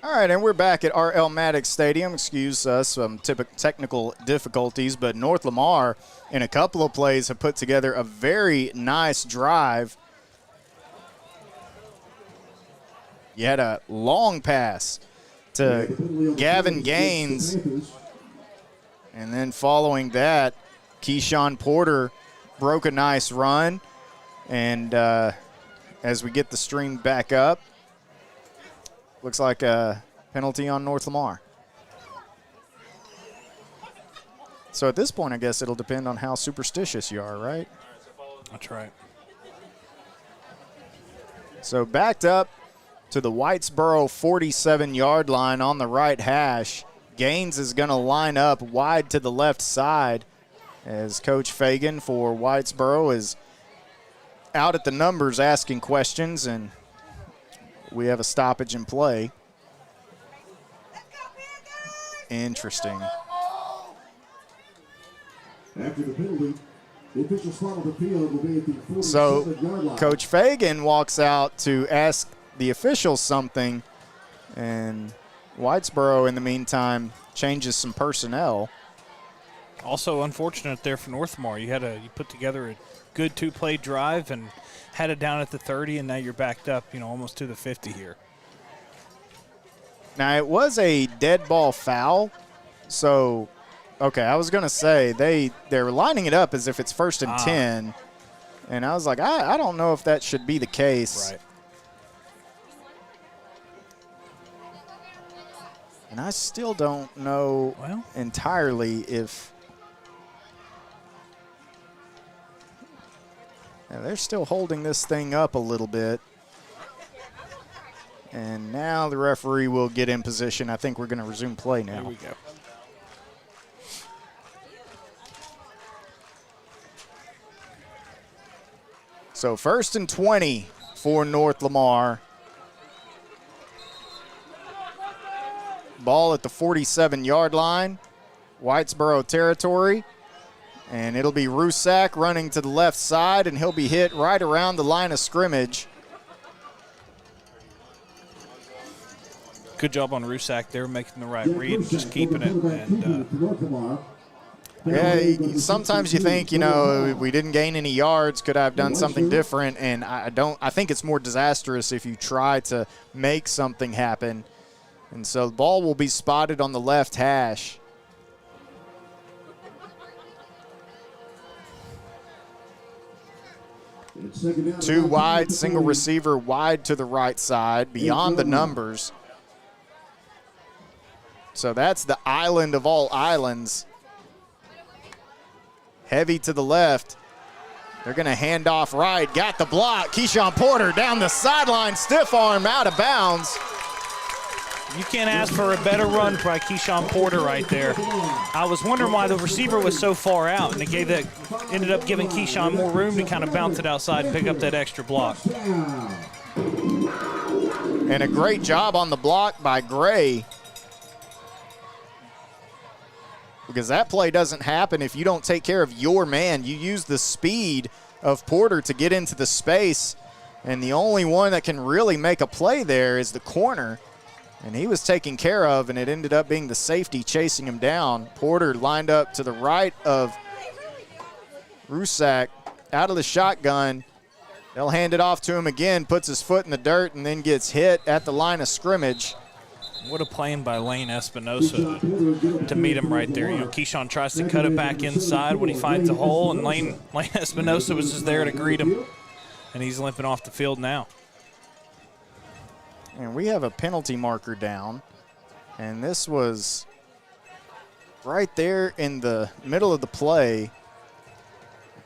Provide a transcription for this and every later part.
All right, and we're back at R.L. Maddox Stadium. Excuse us, some technical difficulties, but North Lamar in a couple of plays have put together a very nice drive. You had a long pass to Gavin Gaines, and then following that, Keyshawn Porter broke a nice run, and as we get the stream back up, looks like a penalty on North Lamar. So at this point, I guess it'll depend on how superstitious you are, right? That's right. So backed up to the Whitesboro 47-yard line on the right hash. Gaines is going to line up wide to the left side as Coach Fagan for Whitesboro is out at the numbers asking questions, and we have a stoppage in play. Interesting. After the penalty, the official spot on the field will be at the 47-yard So line. Coach Fagan walks out to ask the officials something, and Whitesboro, in the meantime, changes some personnel. Also unfortunate there for North Lamar. You put together a good two-play drive and had it down at the 30, and now you're backed up, almost to the 50 here. Now, it was a dead ball foul, so, okay, I was going to say they're lining it up as if it's 1st and 10, and I was like, I don't know if that should be the case. Right. And I still don't know entirely if they're still holding this thing up a little bit. And now the referee will get in position. I think we're going to resume play now. Here we go. So 1st and 20 for North Lamar. Ball at the 47-yard line, Whitesboro territory. And it'll be Rusak running to the left side, and he'll be hit right around the line of scrimmage. Good job on Rusak there, making the right read and just keeping it. And yeah, sometimes you think, we didn't gain any yards, could I have done something different? And I think it's more disastrous if you try to make something happen. And so the ball will be spotted on the left hash. Two wide, single receiver wide to the right side, beyond the numbers. So that's the island of all islands. Heavy to the left. They're going to hand off right. Got the block. Keyshawn Porter down the sideline. Stiff arm out of bounds. You can't ask for a better run by Keyshawn Porter right there. I was wondering why the receiver was so far out, and it ended up giving Keyshawn more room to kind of bounce it outside and pick up that extra block. And a great job on the block by Gray, because that play doesn't happen if you don't take care of your man. You use the speed of Porter to get into the space, and the only one that can really make a play there is the corner. And he was taken care of, and it ended up being the safety chasing him down. Porter lined up to the right of Rusak, out of the shotgun. They'll hand it off to him again, puts his foot in the dirt, and then gets hit at the line of scrimmage. What a play by Lane Espinosa to meet him right there. Keyshawn tries to cut it back inside when he finds a hole, and Lane Espinosa was just there to greet him, and he's limping off the field now. And we have a penalty marker down, and this was right there in the middle of the play.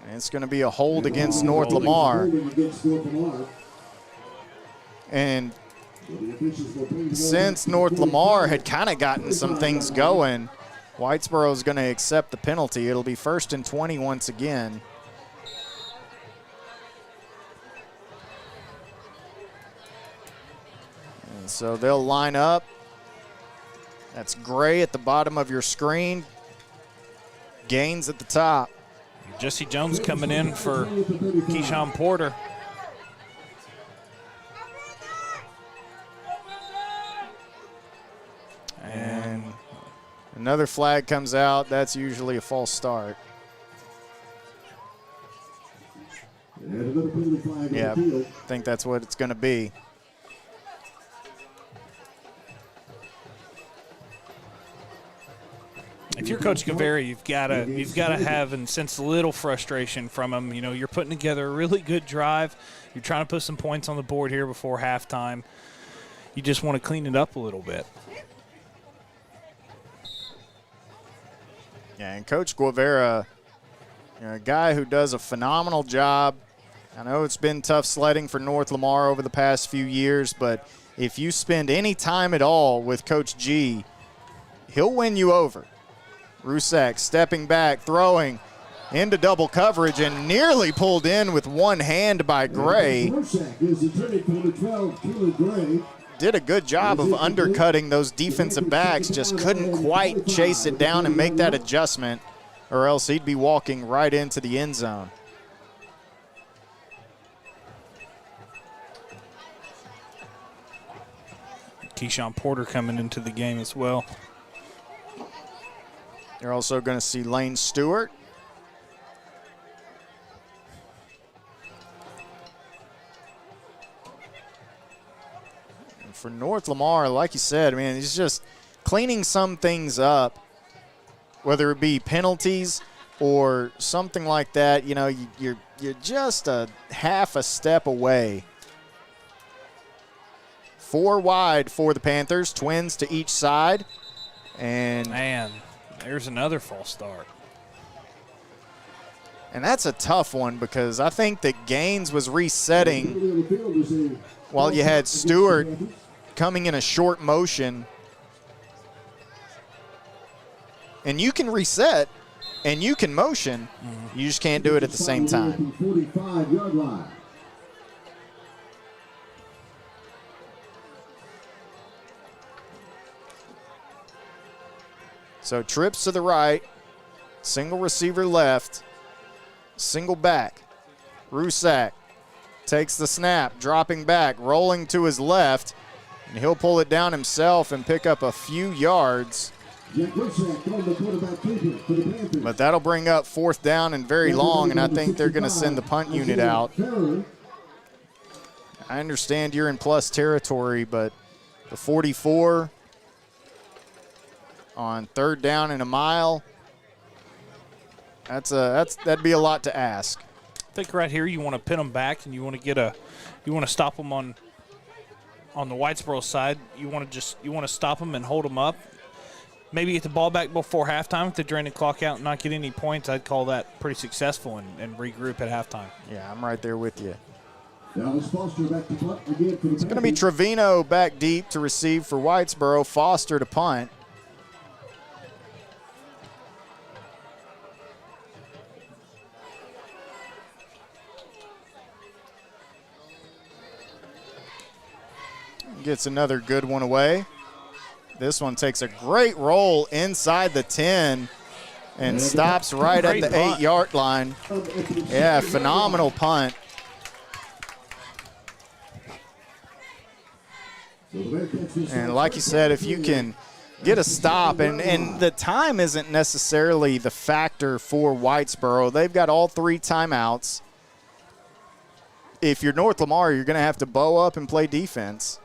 And it's going to be a hold against North Lamar. And since North Lamar had kind of gotten some things going, Whitesboro is going to accept the penalty. It'll be 1st and 20 once again. And so they'll line up. That's Gray at the bottom of your screen. Gaines at the top. Jesse Jones coming in for Keyshawn Porter. another flag comes out. That's usually a false start. And another penalty flag Yeah, on the field. I think that's what it's going to be. If you're Coach Guevara, you've got to have and sense a little frustration from him. You know, you're putting together a really good drive. You're trying to put some points on the board here before halftime. You just want to clean it up a little bit. Yeah, and Coach Guevara, you know, a guy who does a phenomenal job. I know it's been tough sledding for North Lamar over the past few years, but if you spend any time at all with Coach G, he'll win you over. Rusak stepping back, throwing into double coverage, and nearly pulled in with one hand by Gray. Rusak is intended for the 12, Keelan Gray. Did a good job of undercutting those defensive backs, just couldn't quite chase it down and make that adjustment, or else he'd be walking right into the end zone. Keyshawn Porter coming into the game as well. You're also going to see Lane Stewart. And for North Lamar, like you said, I mean, he's just cleaning some things up, whether it be penalties or something like that. You know, you're just a half a step away. 4 wide for the Panthers, twins to each side. And man, there's another false start. And that's a tough one because I think that Gaines was resetting while you had Stewart coming in a short motion. And you can reset and you can motion. You just can't do it at the same time. 45-yard line. So trips to the right, single receiver left, single back. Rusak takes the snap, dropping back, rolling to his left, and he'll pull it down himself and pick up a few yards. But that'll bring up 4th down and very long, and I think they're going to send the punt unit out. I understand you're in plus territory, but the 44 on 3rd down and a mile, that'd be a lot to ask. I think right here you want to pin them back and you want to stop them on the Whitesboro side. You want to stop them and hold them up. Maybe get the ball back before halftime. If they drain the clock out and not get any points, I'd call that pretty successful and regroup at halftime. Yeah, I'm right there with you. Dallas Foster back to punt again for the It's going to be Trevino back deep to receive for Whitesboro. Foster to punt. Gets another good one away. This one takes a great roll inside the 10 and stops right at the 8-yard line. Yeah, phenomenal punt. And like you said, if you can get a stop, and the time isn't necessarily the factor for Whitesboro. They've got all 3 timeouts. If you're North Lamar, you're going to have to bow up and play defense.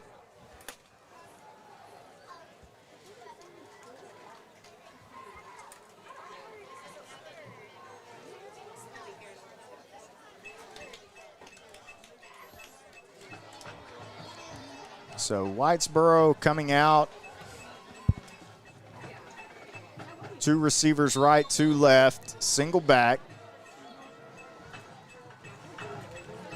So Whitesboro coming out. 2 receivers right, 2 left, single back.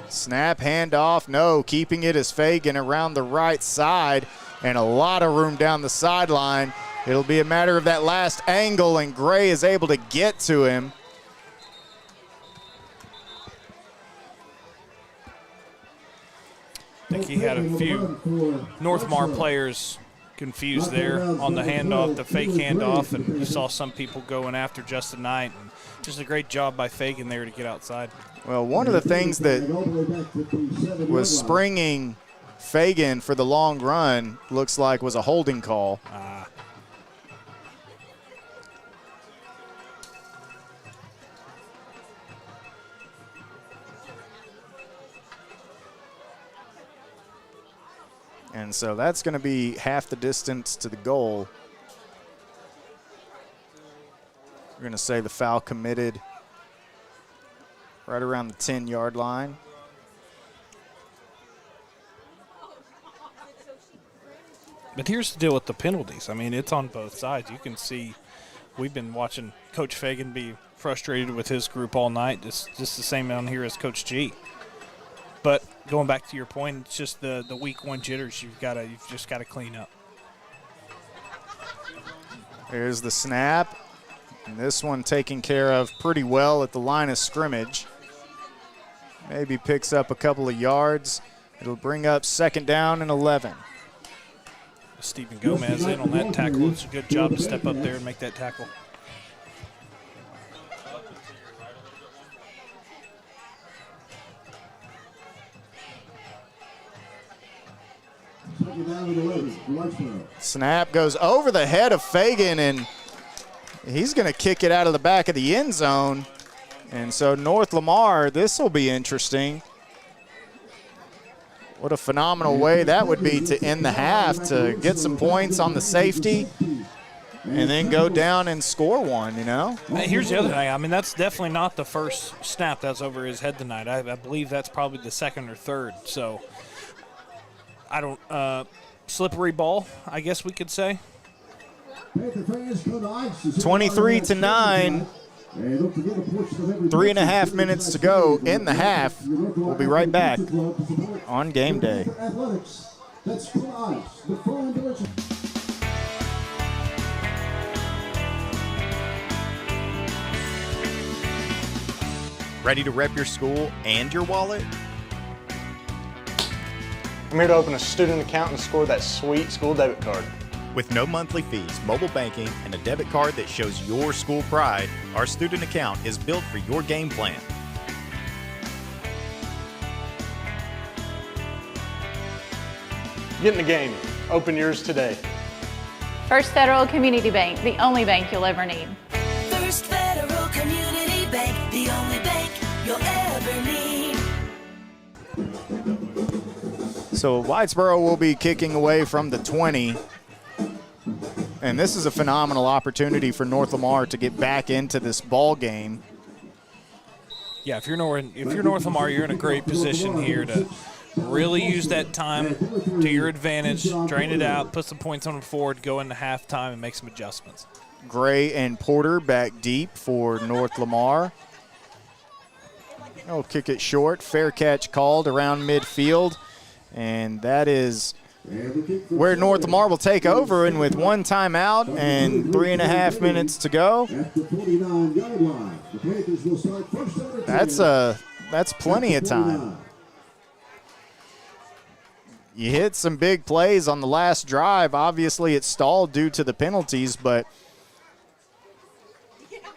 Snap, handoff, no, keeping it is Fagan around the right side, and a lot of room down the sideline. It'll be a matter of that last angle, and Gray is able to get to him. I think he had a few North Lamar players confused there on the handoff, the fake handoff, and you saw some people going after Justin Knight. And just a great job by Fagan there to get outside. Well, one of the things that was springing Fagan for the long run looks like was a holding call. And so that's going to be half the distance to the goal. We're going to say the foul committed right around the 10-yard line. But here's the deal with the penalties. I mean, it's on both sides. You can see we've been watching Coach Fagan be frustrated with his group all night. Just the same down here as Coach G. But going back to your point, it's just the week one jitters you've just got to clean up. Here's the snap. And this one taken care of pretty well at the line of scrimmage. Maybe picks up a couple of yards. It'll bring up 2nd down and 11. Stephen Gomez in on that tackle. It's a good job to step up there and make that tackle. Snap goes over the head of Fagan, and he's going to kick it out of the back of the end zone. And so North Lamar, this will be interesting. What a phenomenal way that would be to end the half, to get some points on the safety and then go down and score one, you know? Here's the other thing. I mean, that's definitely not the first snap that's over his head tonight. I believe that's probably the 2nd or 3rd. So I don't slippery ball, I guess we could say. 23-9. 3.5 minutes to go in the half. We'll be right back on Game Day. Ready to rep your school and your wallet? I'm here to open a student account and score that sweet school debit card. With no monthly fees, mobile banking, and a debit card that shows your school pride, our student account is built for your game plan. Get in the game. Open yours today. First Federal Community Bank, the only bank you'll ever need. First Federal Community Bank, the only bank you'll ever need. So Whitesboro will be kicking away from the 20. And this is a phenomenal opportunity for North Lamar to get back into this ball game. Yeah, if you're North Lamar, you're in a great position here to really use that time to your advantage, drain it out, put some points on the board, go into halftime, and make some adjustments. Gray and Porter back deep for North Lamar. He'll kick it short. Fair catch called around midfield. And that is where North Lamar will take over, and with 1 timeout and 3.5 minutes to go, that's plenty of time. You hit some big plays on the last drive. Obviously, it stalled due to the penalties, but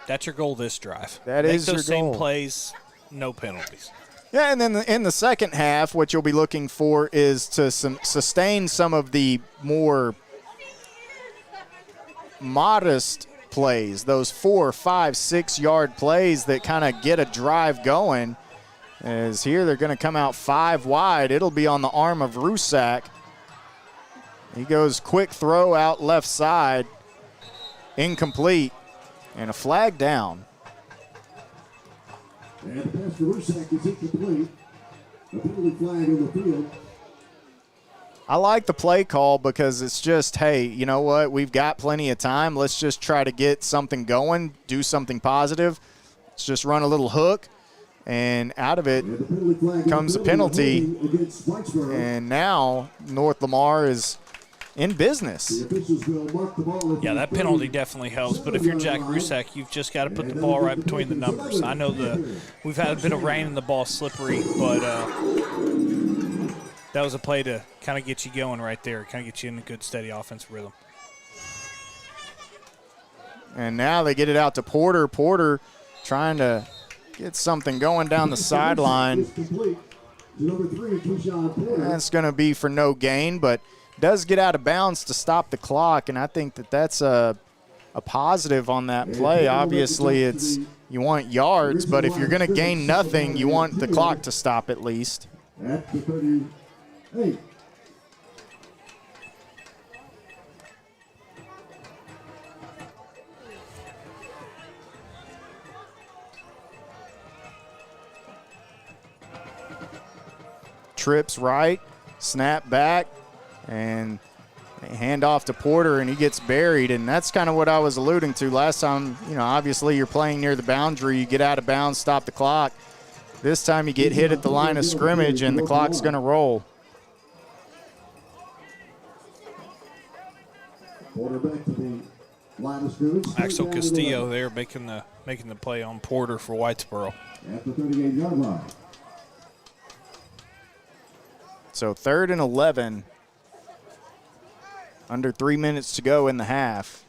that's your goal this drive. That Make is those your same goal. plays, no penalties. Yeah, and then in the second half, what you'll be looking for is to sustain some of the more modest plays, those 4, 5, 6-yard plays that kind of get a drive going. As here they're going to come out 5 wide. It'll be on the arm of Rusak. He goes quick throw out left side, incomplete, and a flag down. And the pass to Rusak is incomplete. A penalty flag on the field. I like the play call because it's just, hey, you know what? We've got plenty of time. Let's just try to get something going, do something positive. Let's just run a little hook, and out of it comes a penalty. And now North Lamar is in business. Yeah, that penalty definitely helps. But if you're Jack Rusak, you've just got to put the ball right between the numbers. I know we've had a bit of rain and the ball slippery, but that was a play to kind of get you going right there, kind of get you in a good, steady offensive rhythm. And now they get it out to Porter. Porter trying to get something going down the sideline. That's going to be for no gain, but does get out of bounds to stop the clock, and I think that's a positive on that play. Obviously, you want yards, but if you're going to gain nothing, you want the clock to stop at least. At the 38. trips right, snap back, and hand off to Porter, and he gets buried. And that's kind of what I was alluding to last time. You know, obviously you're playing near the boundary. You get out of bounds, stop the clock. This time you get hit at the line of scrimmage, and the clock's going to roll. Quarterback to the line of scrimmage. Axel Castillo there making the play on Porter for Whitesboro. At the 38-yard line. So 3rd and 11. Under 3 minutes to go in the half.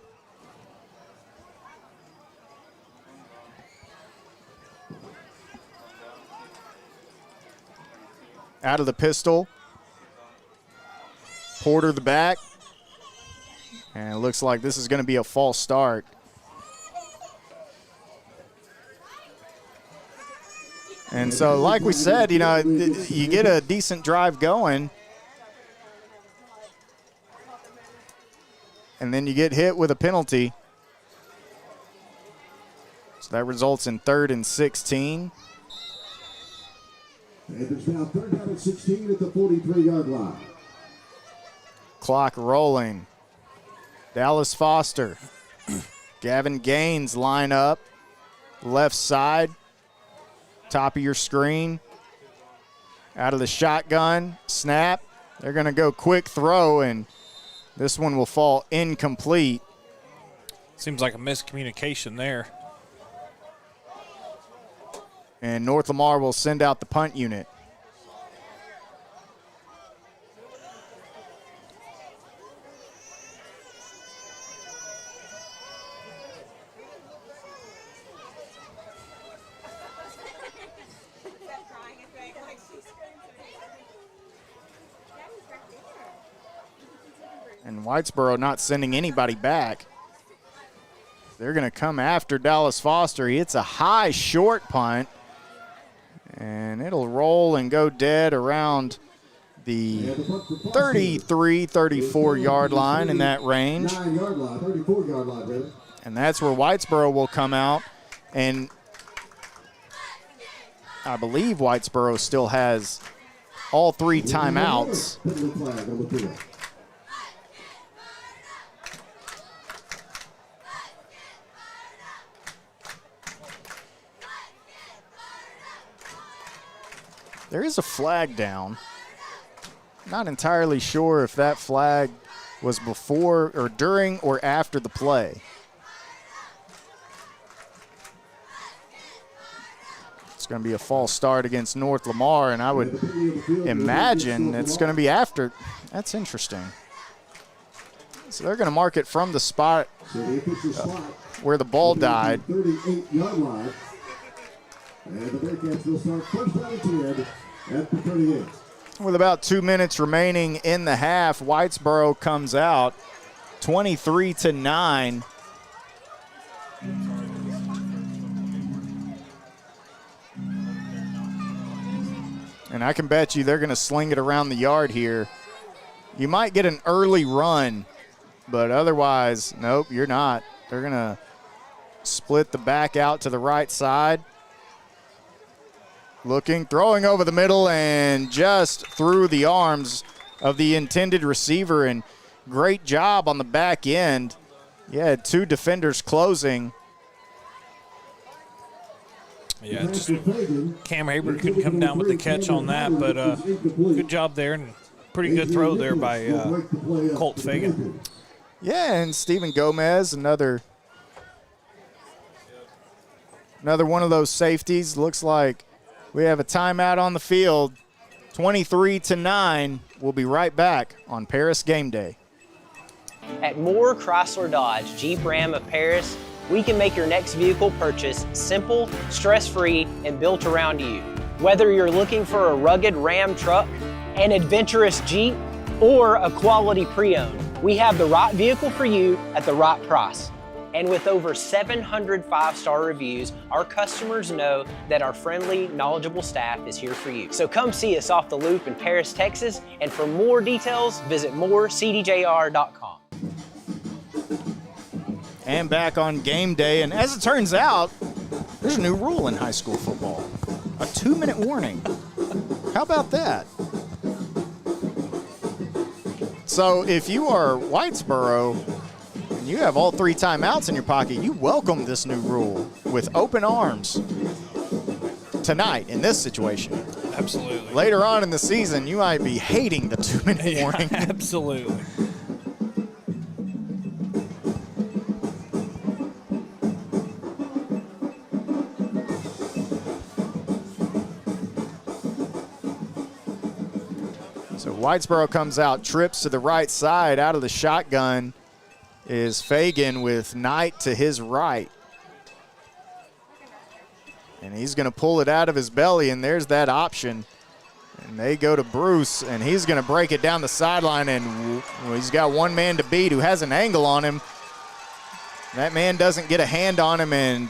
Out of the pistol. Porter the back. And it looks like this is going to be a false start. And so, like we said, you know, you get a decent drive going, and then you get hit with a penalty. So that results in 3rd and 16. Panthers now 3rd down and 16 at the 43-yard line. Clock rolling. Dallas Foster. Gavin Gaines line up. Left side. Top of your screen. Out of the shotgun. Snap. They're going to go quick throw, and this one will fall incomplete. Seems like a miscommunication there. And North Lamar will send out the punt unit. And Whitesboro not sending anybody back. They're going to come after Dallas Foster. It's a high, short punt. And it'll roll and go dead around the 33, 34-yard line in that range. 9-yard line, 34-yard line, brother. And that's where Whitesboro will come out. And I believe Whitesboro still has all 3 timeouts. Penalty flag on the field. There is a flag down. Not entirely sure if that flag was before or during or after the play. It's going to be a false start against North Lamar, and I would imagine it's going to be after. That's interesting. So they're going to mark it from the spot where the ball died. 38-yard line. And the Bearcats will start 1st down and 10 at the 38. With about 2 minutes remaining in the half, Whitesboro comes out 23-9. And I can bet you they're going to sling it around the yard here. You might get an early run, but otherwise, nope, you're not. They're going to split the back out to the right side. Looking, throwing over the middle, and just through the arms of the intended receiver. And great job on the back end. You had 2 defenders closing. Yeah, just Cam Haber couldn't come down with the catch on that, but good job there, and pretty good throw there by Colt Fagan. Yeah, and Stephen Gomez, another one of those safeties. Looks like we have a timeout on the field. 23-9. We'll be right back on Paris Game Day. At Moore Chrysler Dodge Jeep Ram of Paris, we can make your next vehicle purchase simple, stress-free, and built around you. Whether you're looking for a rugged Ram truck, an adventurous Jeep, or a quality pre-owned, we have the right vehicle for you at the right price. And with over 700 5-star reviews, our customers know that our friendly, knowledgeable staff is here for you. So come see us off the loop in Paris, Texas, and for more details, visit morecdjr.com. And back on Game Day, and as it turns out, there's a new rule in high school football. A 2-minute warning. How about that? So if you are Whitesboro and you have all 3 timeouts in your pocket, you welcome this new rule with open arms tonight in this situation. Absolutely. Later on in the season, you might be hating the 2-minute warning. Absolutely. So Whitesboro comes out, trips to the right side. Out of the shotgun is Fagan with Knight to his right. And he's going to pull it out of his belly, and there's that option. And they go to Bruce, and he's going to break it down the sideline, and he's got one man to beat who has an angle on him. That man doesn't get a hand on him, and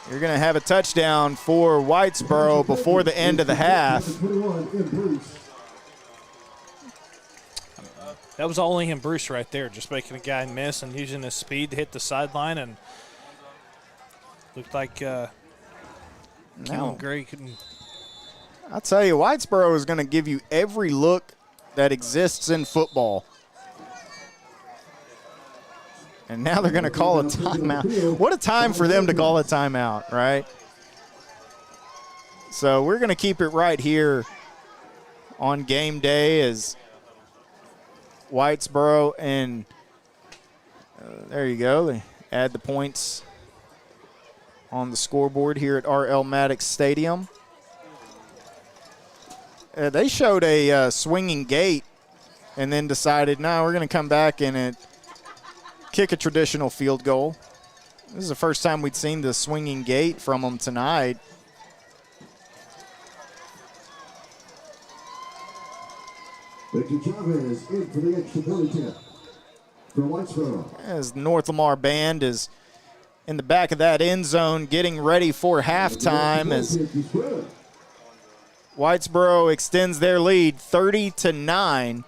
you're going to have a touchdown for Whitesboro before the end of the half. That was all in Bruce right there, just making a guy miss and using his speed to hit the sideline, and looked like Gray couldn't. I'll tell you, Whitesboro is going to give you every look that exists in football. And now they're going to call a timeout. What a time for them to call a timeout, right? So we're going to keep it right here on game day as Whitesboro, and there you go. They add the points on the scoreboard here at R.L. Maddox Stadium. They showed a swinging gate and then decided, no, we're going to come back and kick a traditional field goal. This is the first time we'd seen the swinging gate from them tonight. Victor Chavez in for the extra point attempt for Whitesboro. As the North Lamar band is in the back of that end zone getting ready for halftime as Whitesboro extends their lead 30-9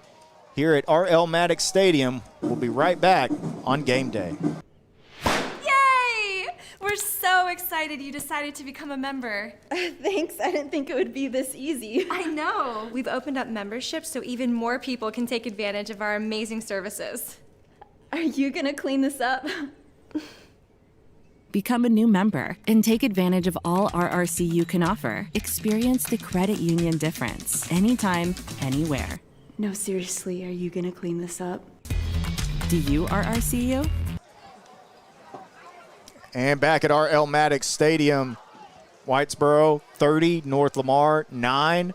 here at R.L. Maddox Stadium. We'll be right back on game day. Yay! We're so excited you decided to become a member. Thanks. I didn't think it would be this easy. I know. We've opened up memberships so even more people can take advantage of our amazing services. Are you going to clean this up? Become a new member and take advantage of all RRCU can offer. Experience the credit union difference anytime, anywhere. No, seriously, are you going to clean this up? Do you RRCU? And back at R.L. Maddox Stadium, Whitesboro 30, North Lamar 9.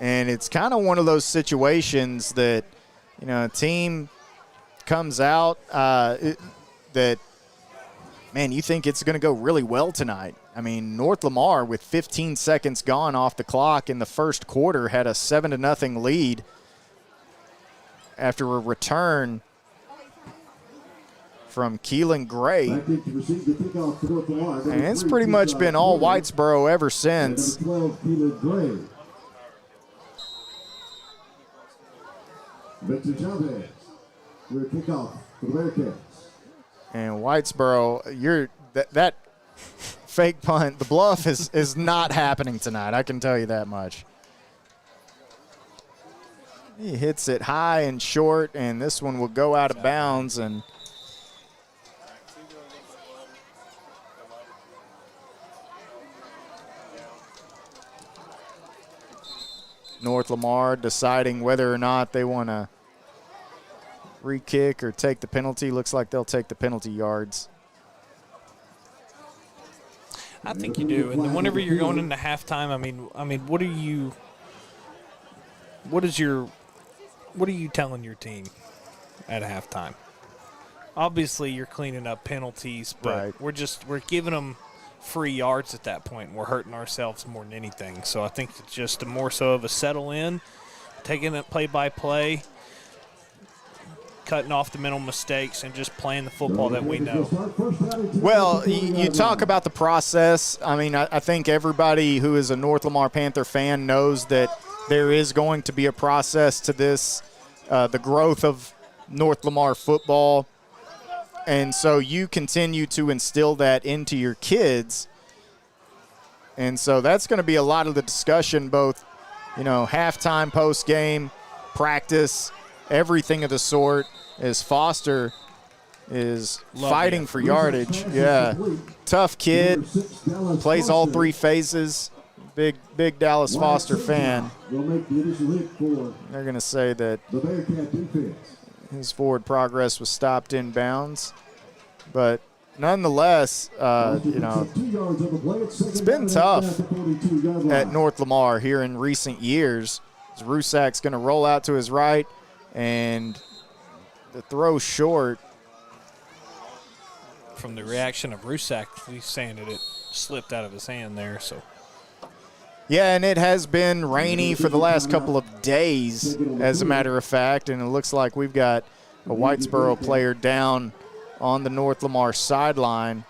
And it's kind of one of those situations that, you know, a team comes out that, man, you think it's going to go really well tonight. I mean, North Lamar, with 15 seconds gone off the clock in the first quarter, had a 7-0 lead after a return from Keelan Gray. And it's pretty much been all Whitesboro ever since. Victor Chavez, we're kickoff for the Bearcats. And Whitesboro, that fake punt, the bluff is not happening tonight. I can tell you that much. He hits it high and short, and this one will go out of bounds. And North Lamar deciding whether or not they want to free kick or take the penalty. Looks like they'll take the penalty yards. I think you do. And whenever you're going into halftime, I mean, what are you telling your team at halftime? Obviously, you're cleaning up penalties, but right. we're giving them free yards at that point. We're hurting ourselves more than anything. So I think it's just more so of a settle in, taking it play by play, cutting off the mental mistakes, and just playing the football that we know. Well, you talk about the process. I mean, I think everybody who is a North Lamar Panther fan knows that there is going to be a process to this, the growth of North Lamar football. And so you continue to instill that into your kids. And so that's going to be a lot of the discussion, both, you know, halftime, post-game, practice, everything of the sort, as Foster is fighting for yardage. Yeah, tough kid, plays all 3 phases. Big Dallas Foster fan. They're going to say that his forward progress was stopped in bounds. But nonetheless, it's been tough at North Lamar here in recent years. Rusak's going to roll out to his right, and the throw short. From the reaction of Rusak, he's saying that it slipped out of his hand there. So. Yeah, and it has been rainy for the last couple of days, as a matter of fact, and it looks like we've got a Whitesboro player down on the North Lamar sideline.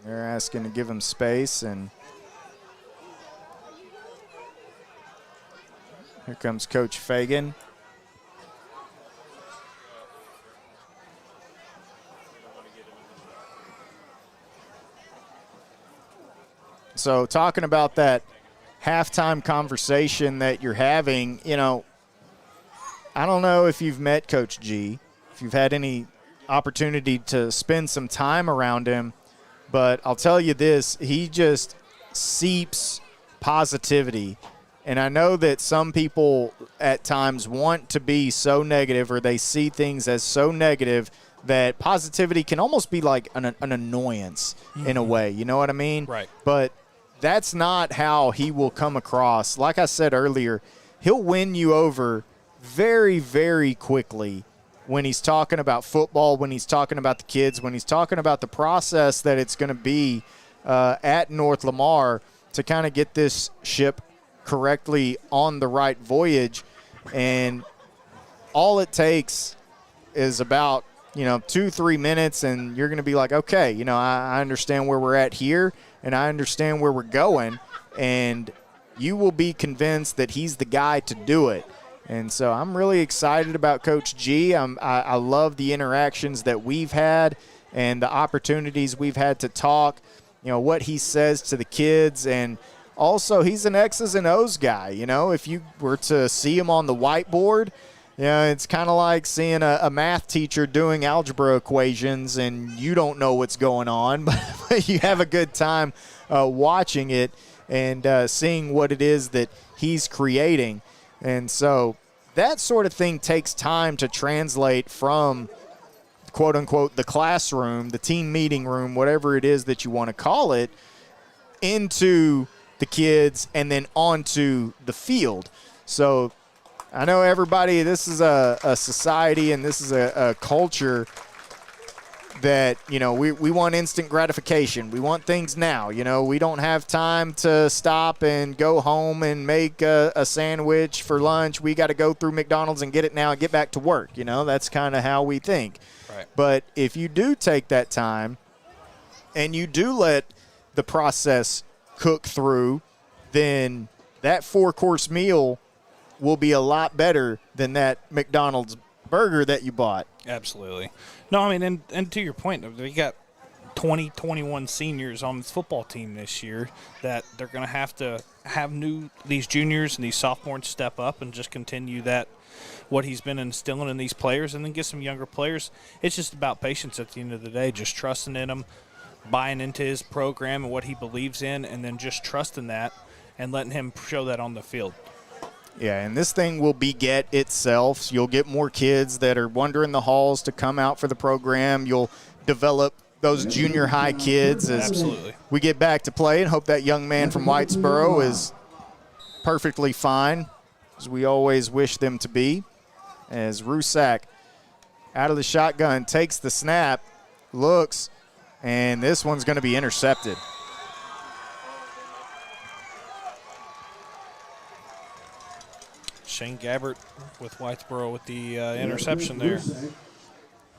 They're asking to give him space, and here comes Coach Fagan. So talking about that halftime conversation that you're having, I don't know if you've met Coach G, if you've had any opportunity to spend some time around him, but I'll tell you this, he just seeps positivity. And I know that some people at times want to be so negative, or they see things as so negative that positivity can almost be like an annoyance in a way. You know what I mean? Right. But that's not how he will come across. Like I said earlier, he'll win you over very, very quickly when he's talking about football, when he's talking about the kids, when he's talking about the process that it's going to be at North Lamar to kind of get this ship correctly on the right voyage. And all it takes is about 2-3 minutes, and you're going to be like, okay, I understand where we're at here, and I understand where we're going, and you will be convinced that he's the guy to do it. And so I'm really excited about Coach G. I love the interactions that we've had and the opportunities we've had to talk, what he says to the kids. And also, he's an X's and O's guy. If you were to see him on the whiteboard, it's kind of like seeing a math teacher doing algebra equations and you don't know what's going on, but you have a good time watching it and seeing what it is that he's creating. And so that sort of thing takes time to translate from, quote unquote, the classroom, the team meeting room, whatever it is that you want to call it, into the kids and then onto the field. So I know everybody, this is a society and this is a culture that, we want instant gratification. We want things now. We don't have time to stop and go home and make a sandwich for lunch. We got to go through McDonald's and get it now and get back to work. That's kind of how we think. Right. But if you do take that time and you do let the process cook through, then that 4-course meal will be a lot better than that McDonald's burger that you bought. Absolutely. No, I mean, and to your point, we got 20, 21 seniors on this football team this year that they're going to have these juniors and these sophomores step up and just continue what he's been instilling in these players, and then get some younger players. It's just about patience at the end of the day, just trusting in him, buying into his program and what he believes in, and then just trusting that and letting him show that on the field. Yeah, and this thing will beget itself. You'll get more kids that are wandering the halls to come out for the program. You'll develop those junior high kids as Absolutely. We get back to play, and hope that young man from Whitesboro is perfectly fine, as we always wish them to be. As Rusak out of the shotgun takes the snap, looks, and this one's going to be intercepted. Shane Gabbert with Whitesboro with the interception there.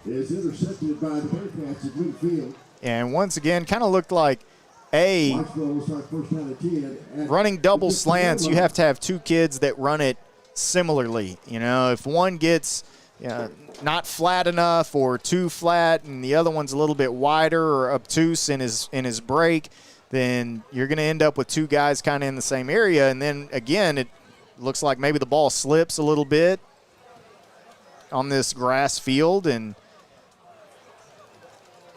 Is intercepted by the Bearcats at midfield. And once again, kind of looked like running double slants. You have to have 2 kids that run it similarly. If one gets not flat enough or too flat and the other one's a little bit wider or obtuse in his break, then you're going to end up with two guys kind of in the same area. And then, again, it looks like maybe the ball slips a little bit on this grass field, and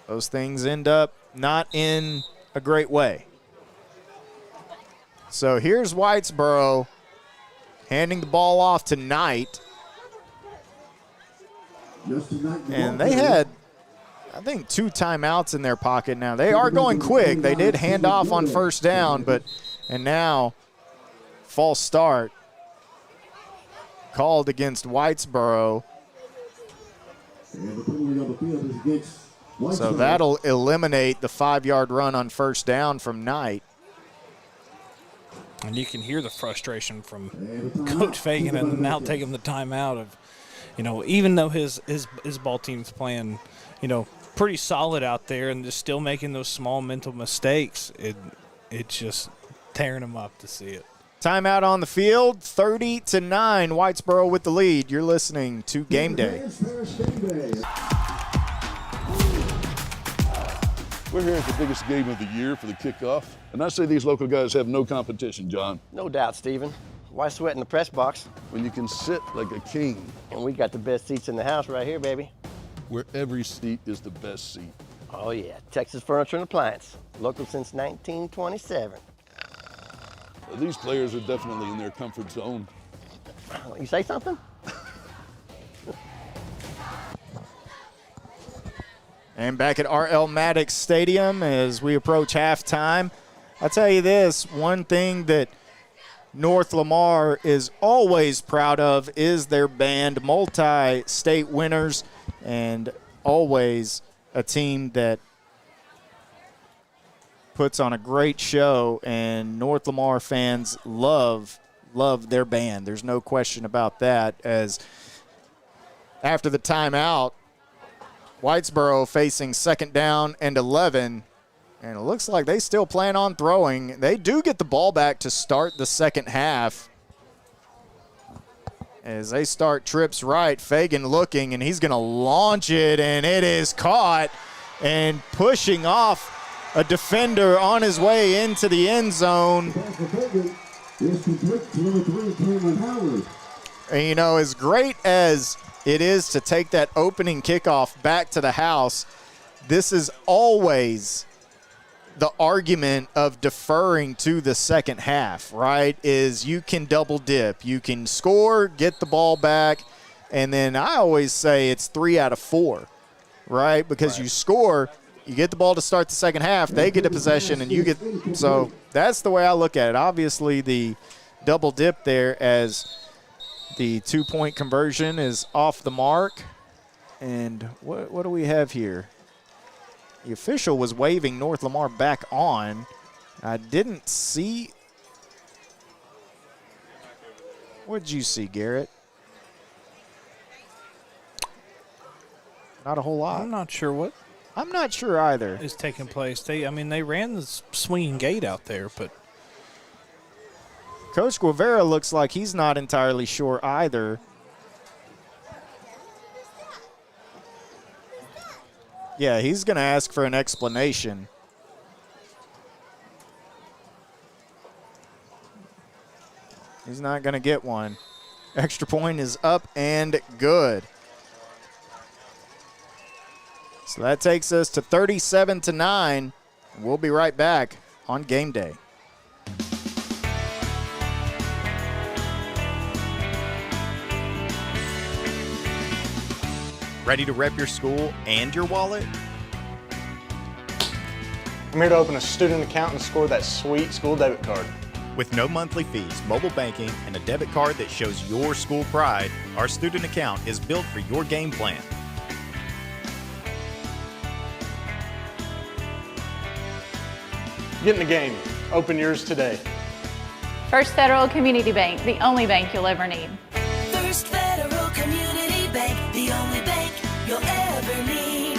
those things end up not in a great way. So here's Whitesboro handing the ball off to Knight. And they had, I think, 2 timeouts in their pocket now. They are going quick. They did hand off on first down, and now false start called against Whitesboro. So that'll eliminate the 5-yard run on first down from Knight. And you can hear the frustration from Coach Fagan and now taking the timeout of, even though his ball team's playing, pretty solid out there and just still making those small mental mistakes, it's just tearing him up to see it. Timeout on the field, 30-9, Whitesboro with the lead. You're listening to Game Day. We're here at the biggest game of the year for the kickoff, and I say these local guys have no competition, John. No doubt, Stephen. Why sweat in the press box? When you can sit like a king. And we got the best seats in the house right here, baby. Where every seat is the best seat. Oh, yeah. Texas Furniture and Appliance. Local since 1927. These players are definitely in their comfort zone. You say something? And back at R.L. Maddox Stadium as we approach halftime. I'll tell you this, one thing that North Lamar is always proud of is their band, multi-state winners, and always a team that puts on a great show, and North Lamar fans love their band. There's no question about that, as after the timeout, Whitesboro facing 2nd down and 11, and it looks like they still plan on throwing. They do get the ball back to start the second half. As they start trips right, Fagan looking, and he's going to launch it, and it is caught and pushing off a defender on his way into the end zone. And, as great as it is to take that opening kickoff back to the house, this is always the argument of deferring to the second half, right? Is you can double dip. You can score, get the ball back, and then I always say it's 3 out of 4, right? Because you score, you get the ball to start the second half, they get a possession, and you get – so that's the way I look at it. Obviously, the double dip there as – the 2-point conversion is off the mark. And what do we have here? The official was waving North Lamar back on. I didn't see. What did you see, Garrett? Not a whole lot. I'm not sure what. I'm not sure either. Is taking place. They ran the swinging gate out there, but Coach Guevara looks like he's not entirely sure either. Yeah, he's going to ask for an explanation. He's not going to get one. Extra point is up and good. So that takes us to 37-9. We'll be right back on Game Day. Ready to rep your school and your wallet? I'm here to open a student account and score that sweet school debit card. With no monthly fees, mobile banking, and a debit card that shows your school pride, our student account is built for your game plan. Get in the game. Open yours today. First Federal Community Bank, the only bank you'll ever need. First Federal Community Bank, the only bank you'll ever need.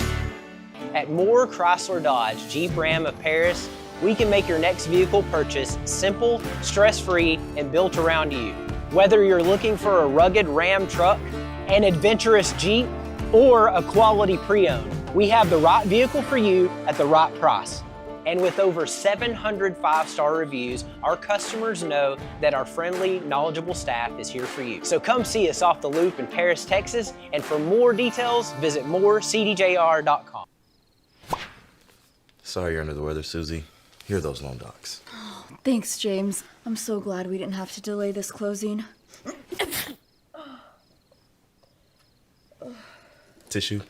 At Moore Chrysler Dodge Jeep Ram of Paris, we can make your next vehicle purchase simple, stress-free, and built around you. Whether you're looking for a rugged Ram truck, an adventurous Jeep, or a quality pre-owned, we have the right vehicle for you at the right price. And with over 700 five-star reviews, our customers know that our friendly, knowledgeable staff is here for you. So come see us off the Loop in Paris, Texas, and for more details, visit morecdjr.com. Sorry you're under the weather, Susie. Here are those loan docs. Thanks, James. I'm so glad we didn't have to delay this closing. Tissue?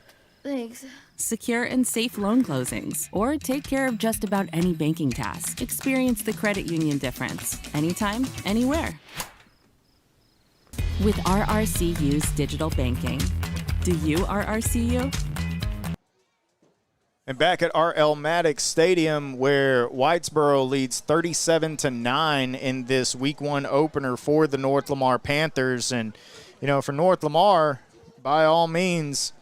Thanks. Secure and safe loan closings, or take care of just about any banking task. Experience the credit union difference. Anytime, anywhere. With RRCU's digital banking. Do you RRCU? And back at R.L. Maddox Stadium, where Whitesboro leads 37-9 in this Week 1 opener for the North Lamar Panthers. And, you know, for North Lamar, by all means,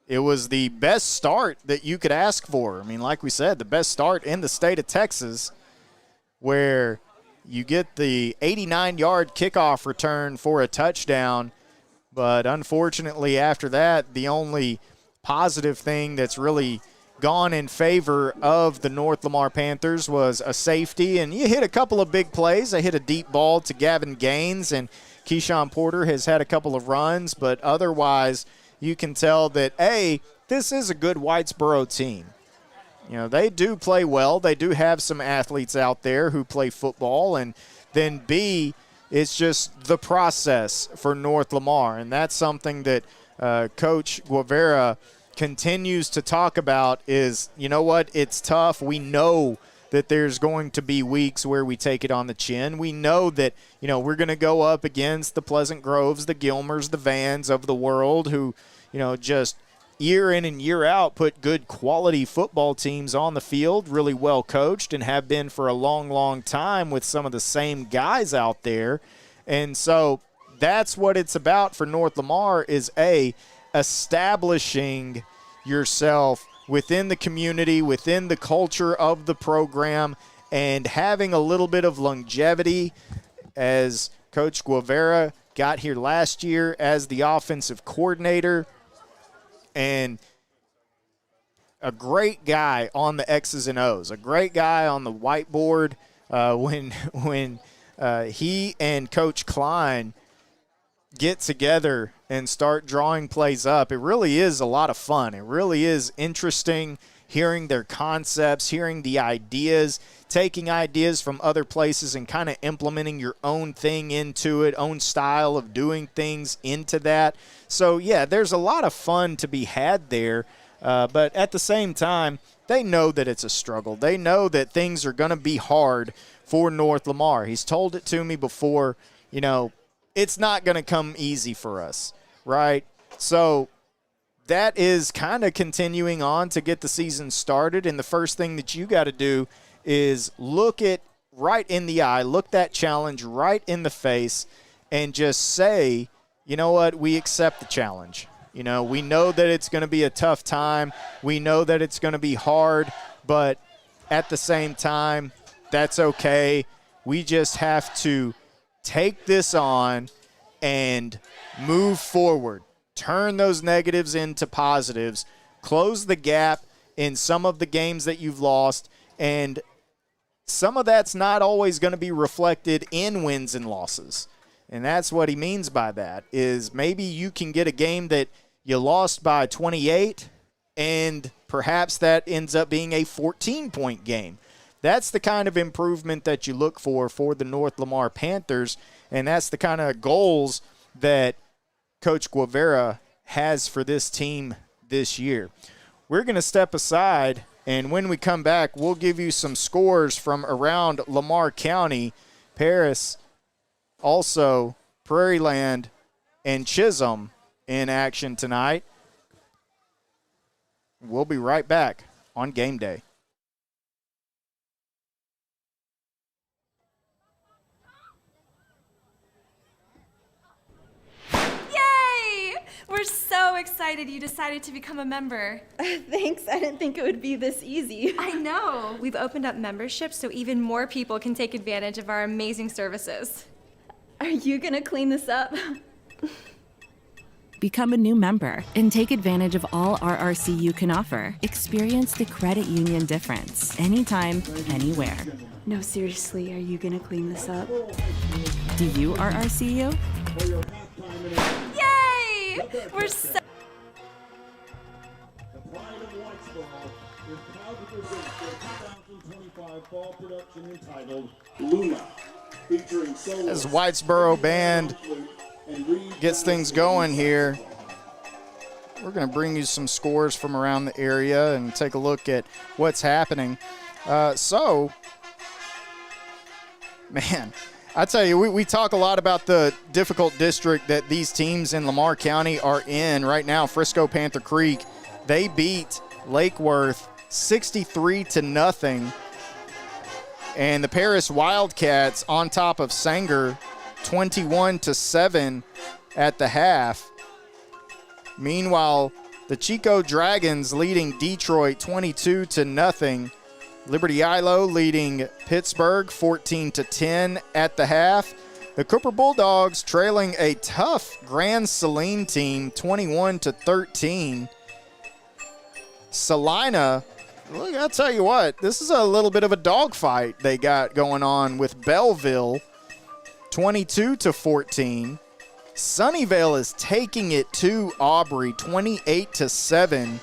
it was the best start that you could ask for. I mean, like we said, the best start in the state of Texas, where you get the 89-yard kickoff return for a touchdown. But unfortunately, after that, the only positive thing that's really gone in favor of the North Lamar Panthers was a safety. And you hit a couple of big plays. I hit a deep ball to Gavin Gaines, and Keyshawn Porter has had a couple of runs. But otherwise, you can tell that, A, this is a good Whitesboro team. You know, they do play well. They do have some athletes out there who play football. And then, B, it's just the process for North Lamar. And that's something that Coach Guevara continues to talk about is, you know what, it's tough. We know that there's going to be weeks where we take it on the chin. We know that, you know, we're going to go up against the Pleasant Groves, the Gilmers, the Vans of the world who, you know, just year in and year out put good quality football teams on the field, really well coached, and have been for a long, long time with some of the same guys out there. And so that's what it's about for North Lamar is, A, establishing yourself within the community, within the culture of the program, and having a little bit of longevity. As Coach Guevara got here last year as the offensive coordinator, and a great guy on the X's and O's, a great guy on the whiteboard. When he and Coach Klein get together and start drawing plays up, it really is a lot of fun. It really is interesting hearing their concepts, hearing the ideas, taking ideas from other places and kind of implementing your own thing into it, own style of doing things into that. So, yeah, there's a lot of fun to be had there. But at the same time, they know that it's a struggle. They know that things are going to be hard for North Lamar. He's told it to me before, you know, it's not going to come easy for us, right? So that is kind of continuing on to get the season started. And the first thing that you got to do is look it right in the eye, look that challenge right in the face, and just say, you know what, we accept the challenge. You know, we know that it's going to be a tough time. We know that it's going to be hard, but at the same time, that's okay. We just have to take this on and move forward. Turn those negatives into positives. Close the gap in some of the games that you've lost, and some of that's not always going to be reflected in wins and losses. And that's what he means by that, is maybe you can get a game that you lost by 28, and perhaps that ends up being a 14-point game. That's the kind of improvement that you look for the North Lamar Panthers, and that's the kind of goals that Coach Guevara has for this team this year. We're going to step aside, and when we come back, we'll give you some scores from around Lamar County, Paris, also Prairieland, and Chisholm in action tonight. We'll be right back on Game Day. We're so excited you decided to become a member. Thanks, I didn't think it would be this easy. I know. We've opened up memberships so even more people can take advantage of our amazing services. Are you gonna clean this up? Become a new member and take advantage of all RRCU can offer. Experience the credit union difference anytime, anywhere. No, seriously, are you gonna clean this up? Do you RRCU? Yay! We're so The pride of Whitesboro is proud to present their 2025 fall production entitled Luna, featuring solo As Whitesboro Band gets things going here, we're going to bring you some scores from around the area and take a look at what's happening. Man, I tell you, we talk a lot about the difficult district that these teams in Lamar County are in right now. Frisco Panther Creek, they beat Lake Worth 63-0. And the Paris Wildcats on top of Sanger 21-7 at the half. Meanwhile, the Chico Dragons leading Detroit 22-0. Liberty Ilo leading Pittsburgh 14-10 at the half. The Cooper Bulldogs trailing a tough Grand Saline team 21-13. Salina, look, I'll tell you what, this is a little bit of a dogfight they got going on with Belleville 22-14. Sunnyvale is taking it to Aubrey 28-7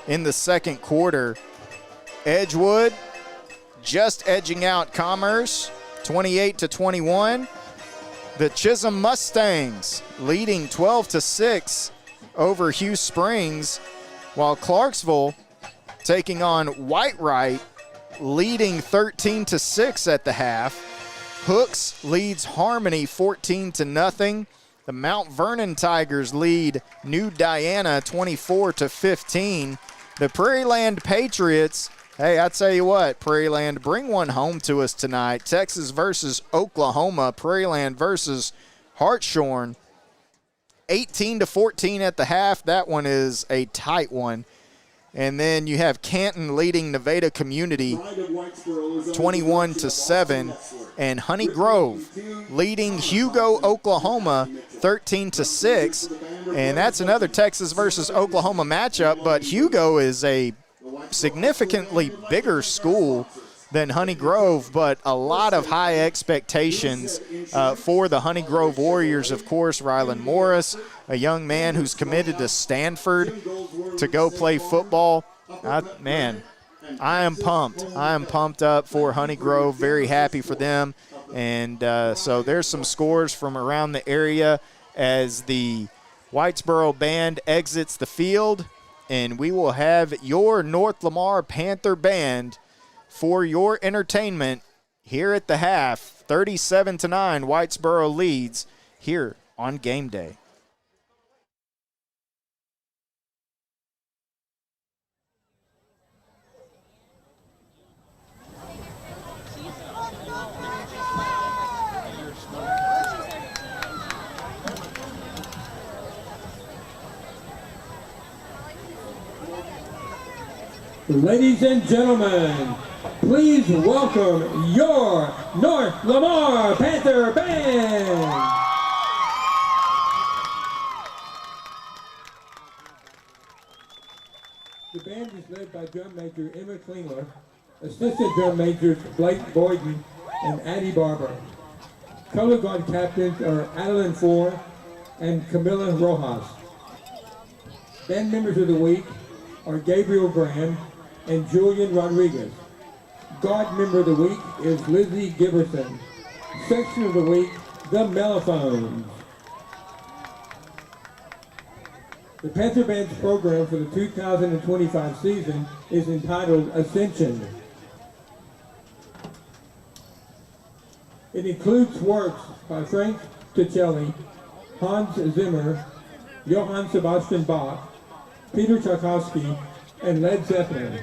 in the second quarter. Edgewood just edging out Commerce 28-21. The Chisholm Mustangs leading 12-6 over Hugh Springs, while Clarksville taking on Whitewright leading 13-6 at the half. Hooks leads Harmony 14-0. The Mount Vernon Tigers lead New Diana 24-15. The Prairieland Patriots, hey, I tell you what, Prairieland, bring one home to us tonight. Texas versus Oklahoma, Prairieland versus Hartshorn. 18-14 at the half. That one is a tight one. And then you have Canton leading Nevada Community 21-7, and Honey Grove leading Hugo, Oklahoma 13-6. And that's another Texas versus Oklahoma matchup, but Hugo is a significantly bigger school than Honey Grove, but a lot of high expectations for the Honey Grove Warriors. Of course, Rylan Morris, a young man who's committed to Stanford to go play football. Man, I am pumped. I am pumped up for Honey Grove, very happy for them. And so there's some scores from around the area as the Whitesboro Band exits the field, and we will have your North Lamar Panther Band for your entertainment here at the half. 37-9, Whitesboro leads here on Game Day. Ladies and gentlemen, please welcome your North Lamar Panther Band. The band is led by drum major Emma Klingler, assistant drum majors Blake Boyden and Addie Barber. Color guard captains are Adeline Ford and Camilla Rojas. Band members of the week are Gabriel Graham and Julian Rodriguez. Guard member of the week is Lizzie Giberson. Section of the week, the Mellophones. The Panther Band's program for the 2025 season is entitled Ascension. It includes works by Frank Ticelli, Hans Zimmer, Johann Sebastian Bach, Peter Tchaikovsky, and Led Zeppelin.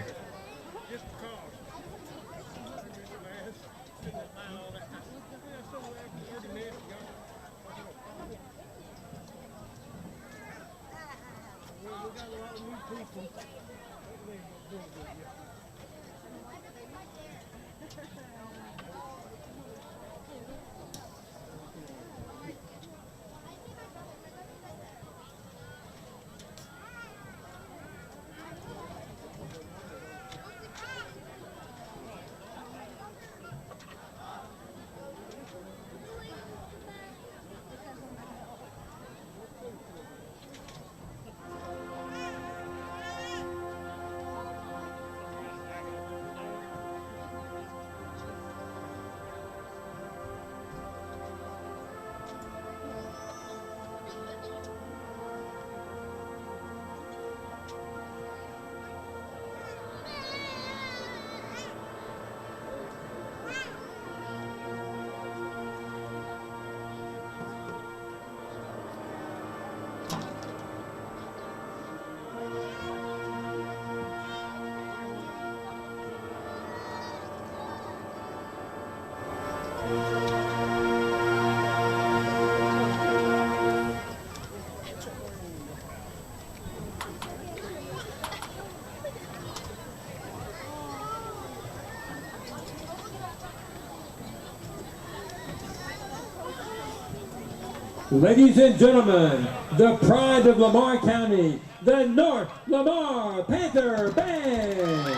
Ladies and gentlemen, the pride of Lamar County, the North Lamar Panther Band.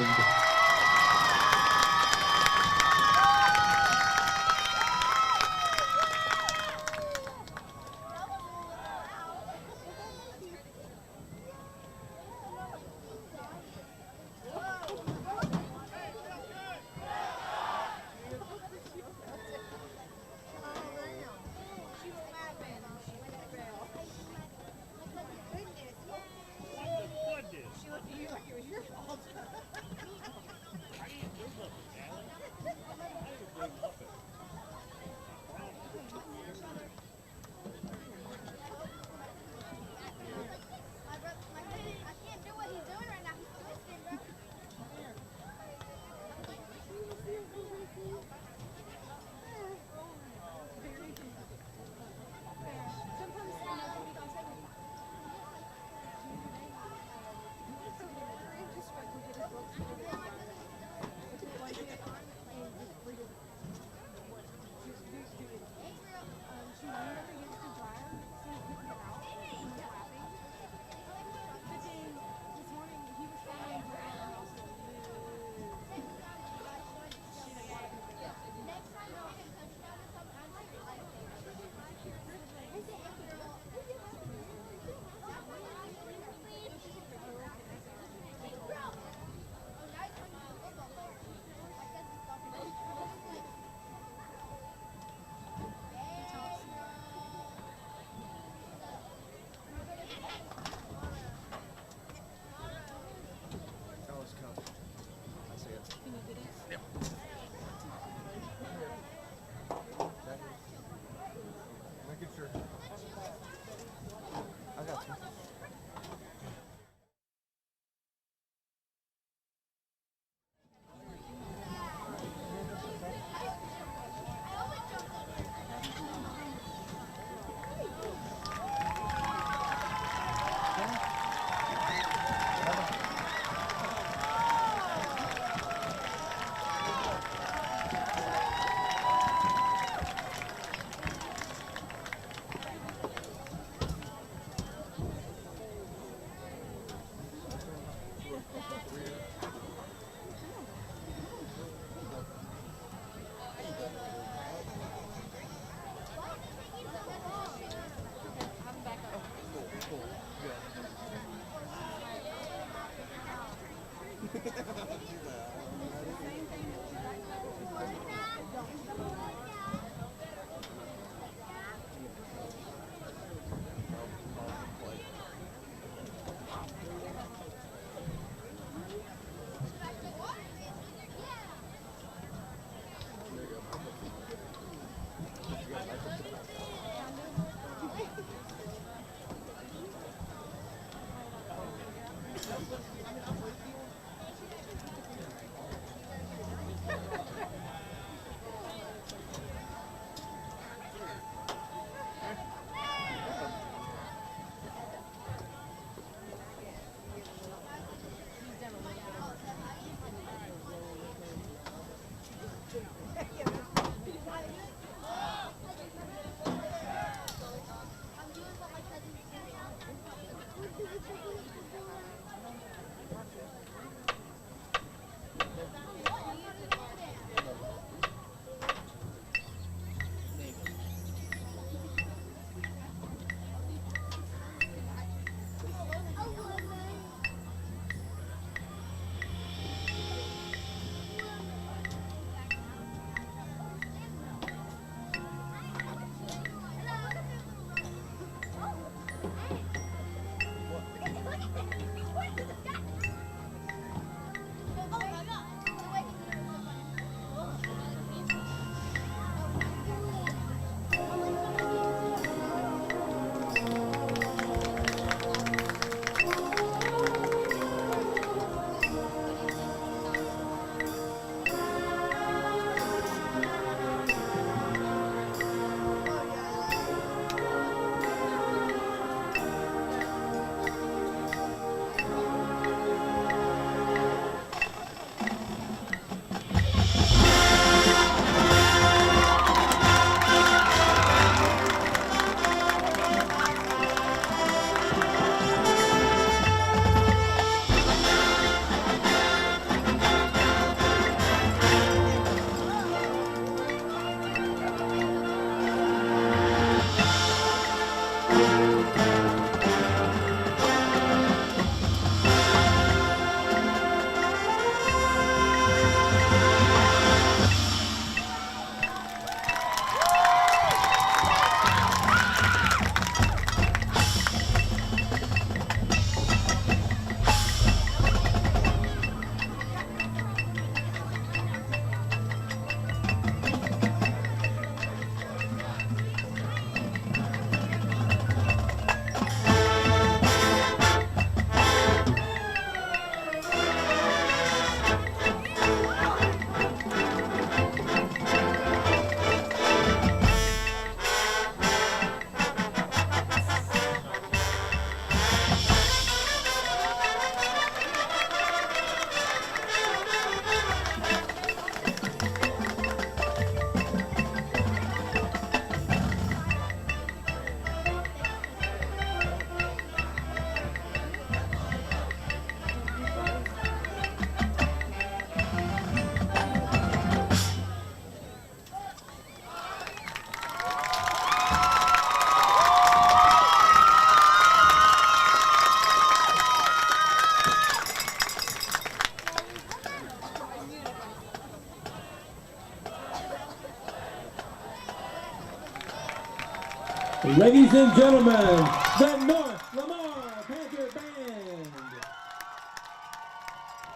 Ladies and gentlemen, the North Lamar Panther Band.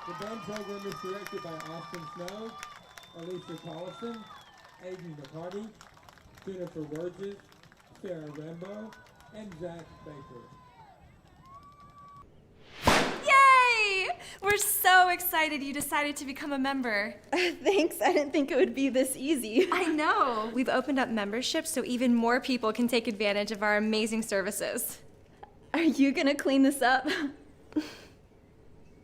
The band program is directed by Austin Snow, Alicia Collison, Aiden McCarty, Jennifer Burgess, Sarah Rambo, and Zach Baker. Yay! We're so excited you decided to become a member. Thanks, I didn't think it would be this easy. I know. We've opened up memberships so even more people can take advantage of our amazing services. Are you gonna clean this up?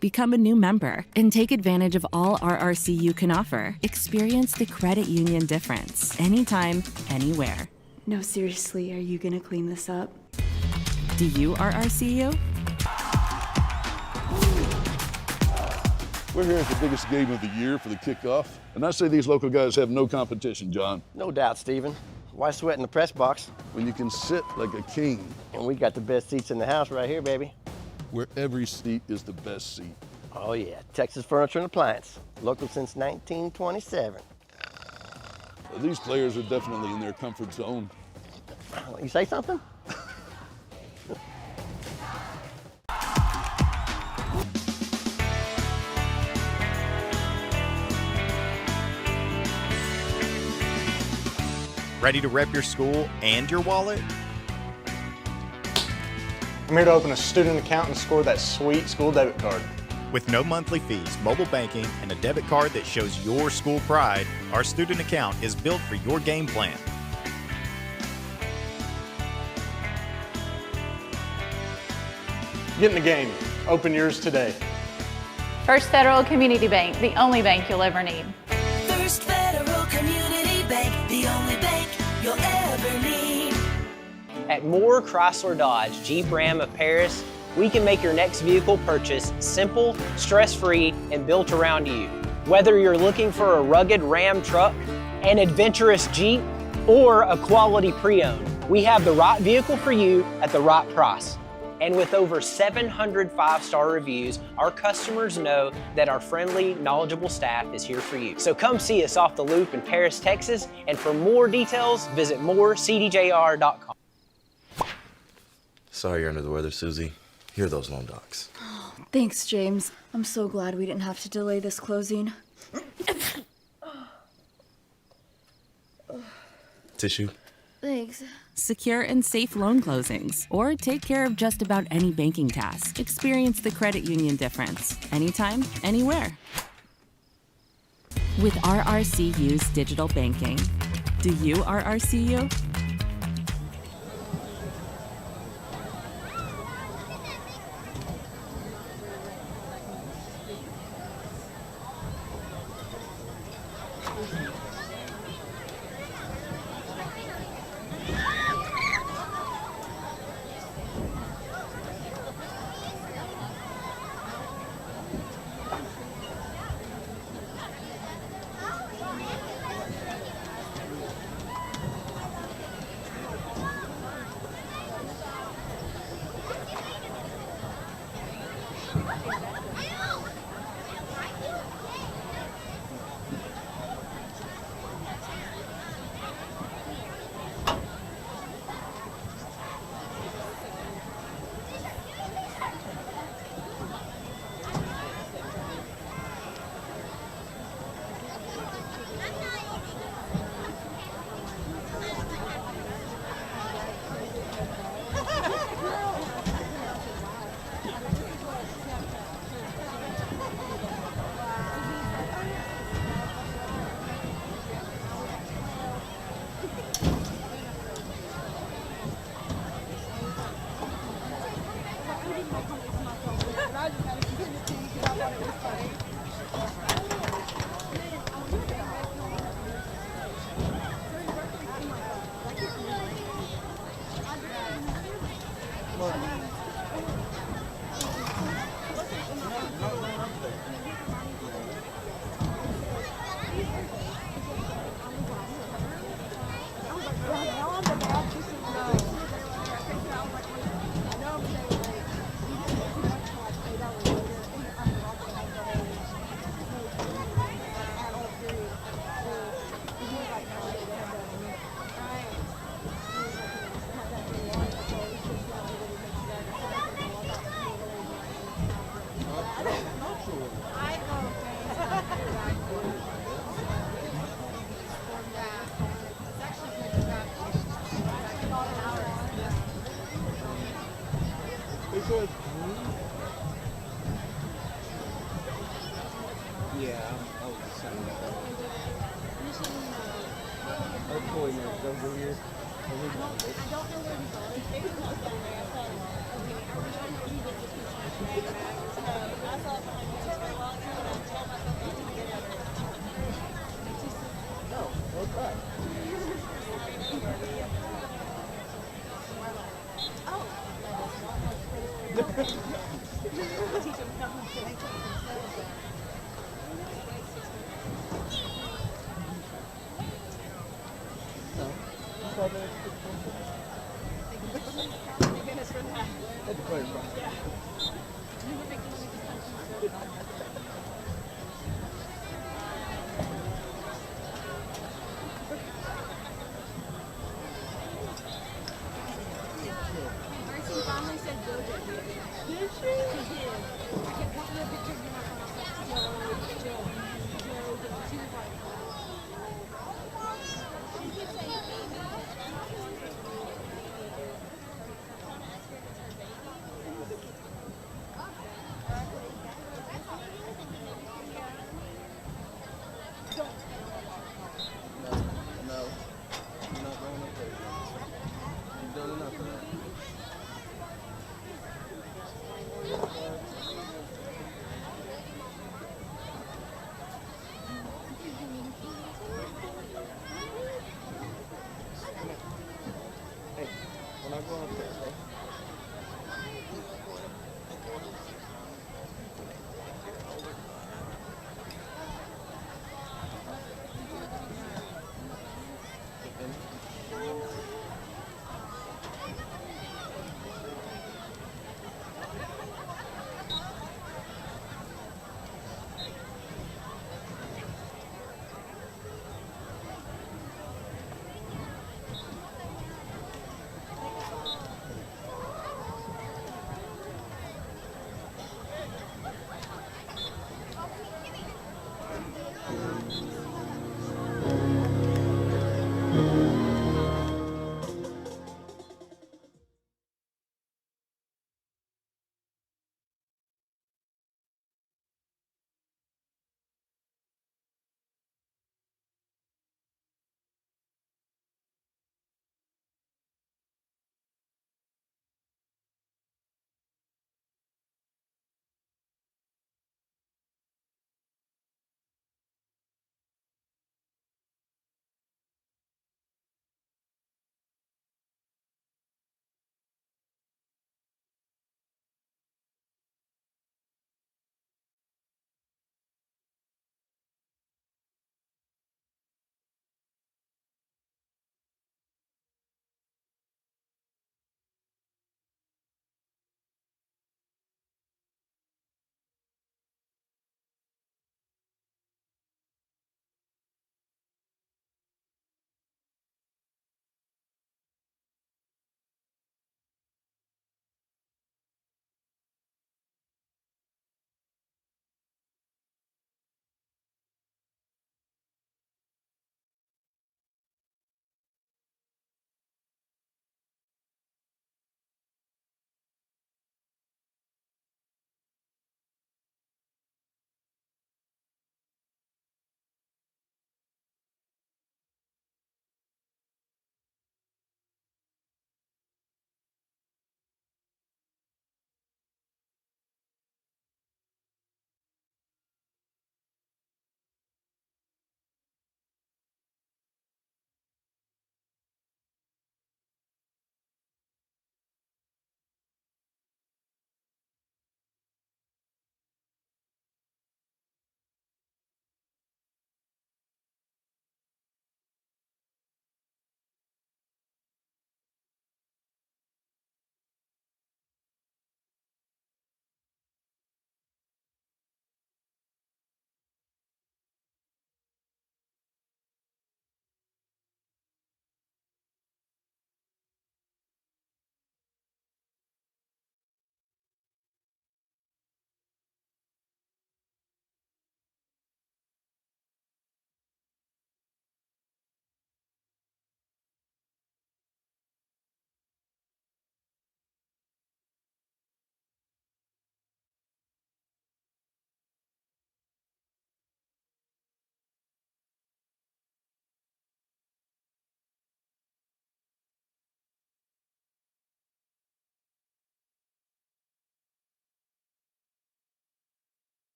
Become a new member and take advantage of all RRCU can offer. Experience the credit union difference anytime, anywhere. No, seriously, are you gonna clean this up? Do you RRCU? We're here at the biggest game of the year for the kickoff, and I say these local guys have no competition, John. No doubt, Stephen. Why sweat in the press box? When you can sit like a king. And we got the best seats in the house right here, baby. Where every seat is the best seat. Oh yeah, Texas Furniture and Appliance. Local since 1927. These players are definitely in their comfort zone. You say something? Ready to rep your school and your wallet? I'm here to open a student account and score that sweet school debit card. With no monthly fees, mobile banking, and a debit card that shows your school pride, our student account is built for your game plan. Get in the game. Open yours today. First Federal Community Bank, the only bank you'll ever need. First Federal Community Bank, the only bank you'll ever need. At Moore Chrysler Dodge Jeep Ram of Paris, we can make your next vehicle purchase simple, stress-free, and built around you. Whether you're looking for a rugged Ram truck, an adventurous Jeep, or a quality pre-owned, we have the right vehicle for you at the right price. And with over 700 five-star reviews, our customers know that our friendly, knowledgeable staff is here for you. So come see us off the loop in Paris, Texas, and for more details, visit morecdjr.com. Sorry you're under the weather, Susie. Here are those loan docs. Thanks, James. I'm so glad we didn't have to delay this closing. Tissue? Thanks. Secure and safe loan closings, or take care of just about any banking task. Experience the credit union difference anytime, anywhere. With RRCU's digital banking. Do you RRCU?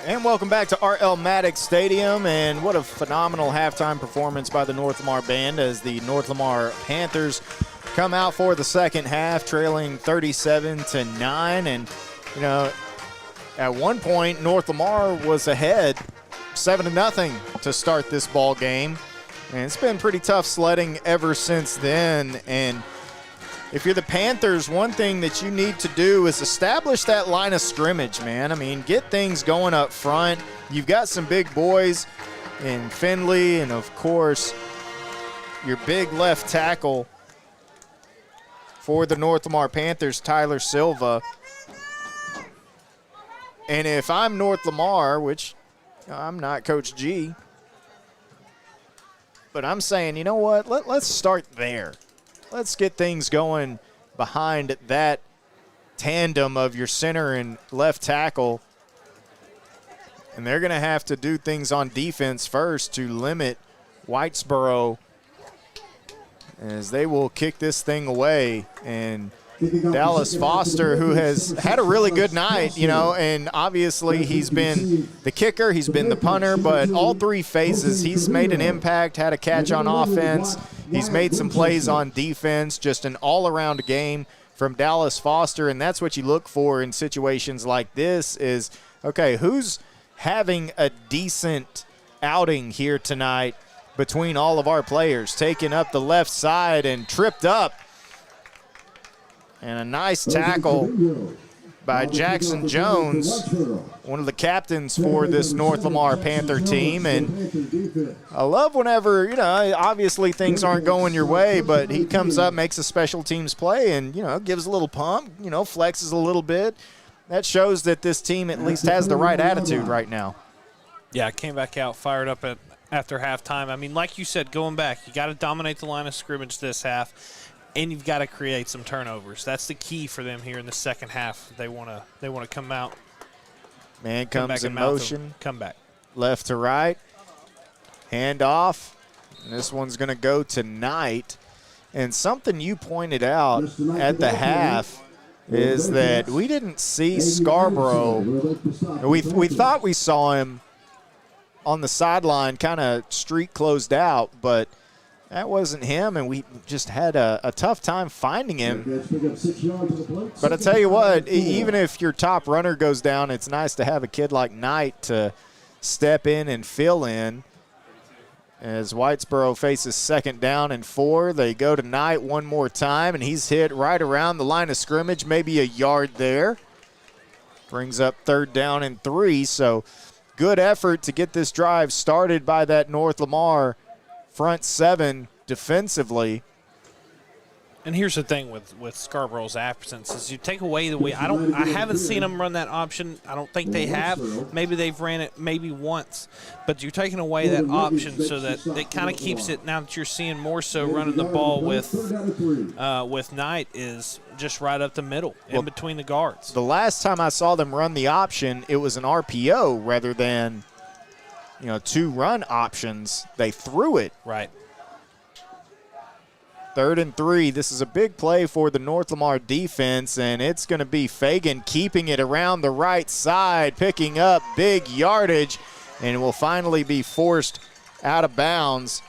And welcome back to R.L. Maddox Stadium, and what a phenomenal halftime performance by the North Lamar Band as the North Lamar Panthers come out for the second half, trailing 37-9. And, you know, at one point, North Lamar was ahead 7-0 to start this ball game. And it's been pretty tough sledding ever since then. And if you're the Panthers, one thing that you need to do is establish that line of scrimmage, man. I mean, get things going up front. You've got some big boys in Finley and, of course, your big left tackle for the North Lamar Panthers, Tyler Silva. And if I'm North Lamar, which I'm not Coach G, but I'm saying, you know what, let's start there. Let's get things going behind that tandem of your center and left tackle. And they're going to have to do things on defense first to limit Whitesboro as they will kick this thing away. And Dallas Foster, who has had a really good night, you know, and obviously he's been the kicker, he's been the punter, but all three phases he's made an impact, had a catch on offense, he's made some plays on defense, just an all-around game from Dallas Foster, and that's what you look for in situations like this is, okay, who's having a decent outing here tonight between all of our players, taking up the left side and tripped up. And a nice tackle by Jackson Jones, one of the captains for this North Lamar Panther team. And I love whenever, you know, obviously things aren't going your way, but he comes up, makes a special teams play and, you know, gives a little pump, you know, flexes a little bit. That shows that this team at least has the right attitude right now. Yeah, came back out, fired up after halftime. I mean, like you said, going back, you got to dominate the line of scrimmage this half. And you've got to create some turnovers. That's the key for them here in the second half. They want to come out. Man comes in motion. Come back. Left to right. Hand off. And this one's going to go to Knight. And something you pointed out at the half is that we didn't see Scarborough. We thought we saw him on the sideline, kind of street closed out, but that wasn't him, and we just had a tough time finding him. But I tell you what, even if your top runner goes down, it's nice to have a kid like Knight to step in and fill in. As Whitesboro faces 2nd down and 4, they go to Knight one more time, and he's hit right around the line of scrimmage, maybe a yard there. Brings up 3rd down and 3, so good effort to get this drive started by that North Lamar front 7 defensively. And here's the thing with Scarborough's absence is you take away the way I haven't seen them run that option. I don't think they have. Maybe they've ran it maybe once, but you're taking away that option so that it kind of keeps it now that you're seeing more so running the ball with Knight is just right up the middle in between the guards. The last time I saw them run the option, it was an RPO rather than 2 run options. They threw it. Right. 3rd and 3. This is a big play for the North Lamar defense, and it's going to be Fagan keeping it around the right side, picking up big yardage, and will finally be forced out of bounds.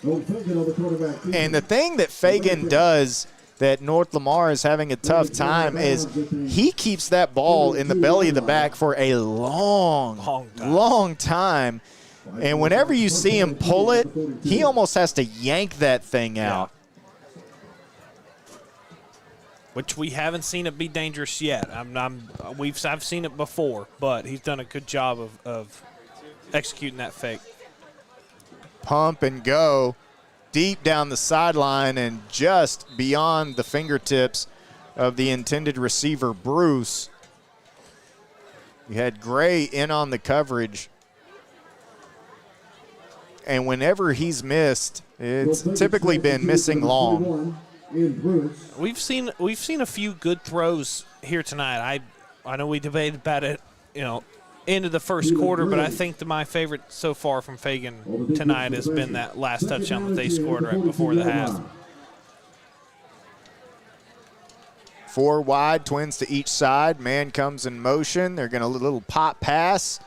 And the thing that Fagan does that North Lamar is having a tough time is he keeps that ball in the belly of the back for a long time. And whenever you see him pull it, he almost has to yank that thing out. Which we haven't seen it be dangerous yet. I've seen it before, but he's done a good job of executing that fake. Pump and go deep down the sideline and just beyond the fingertips of the intended receiver, Bruce. You had Gray in on the coverage. And whenever he's missed, it's typically been missing long. We've seen a few good throws here tonight. I know we debated about it, into the first quarter, but I think my favorite so far from Fagan tonight has been that last touchdown that they scored right before the half. 4 wide, twins to each side. Man comes in motion. They're going to little pop pass.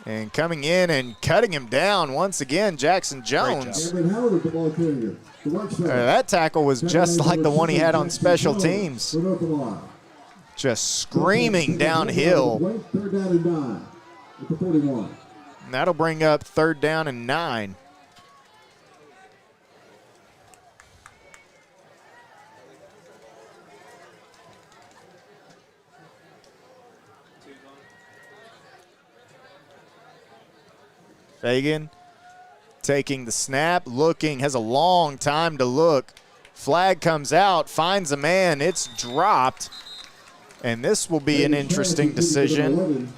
And coming in and cutting him down once again, Jackson Jones. That tackle was just like the one he had on special teams. Just screaming downhill. Third down and 9 at the 41. And that'll bring up 3rd down and 9. Fagan taking the snap, looking, has a long time to look. Flag comes out, finds a man, it's dropped. And this will be an interesting decision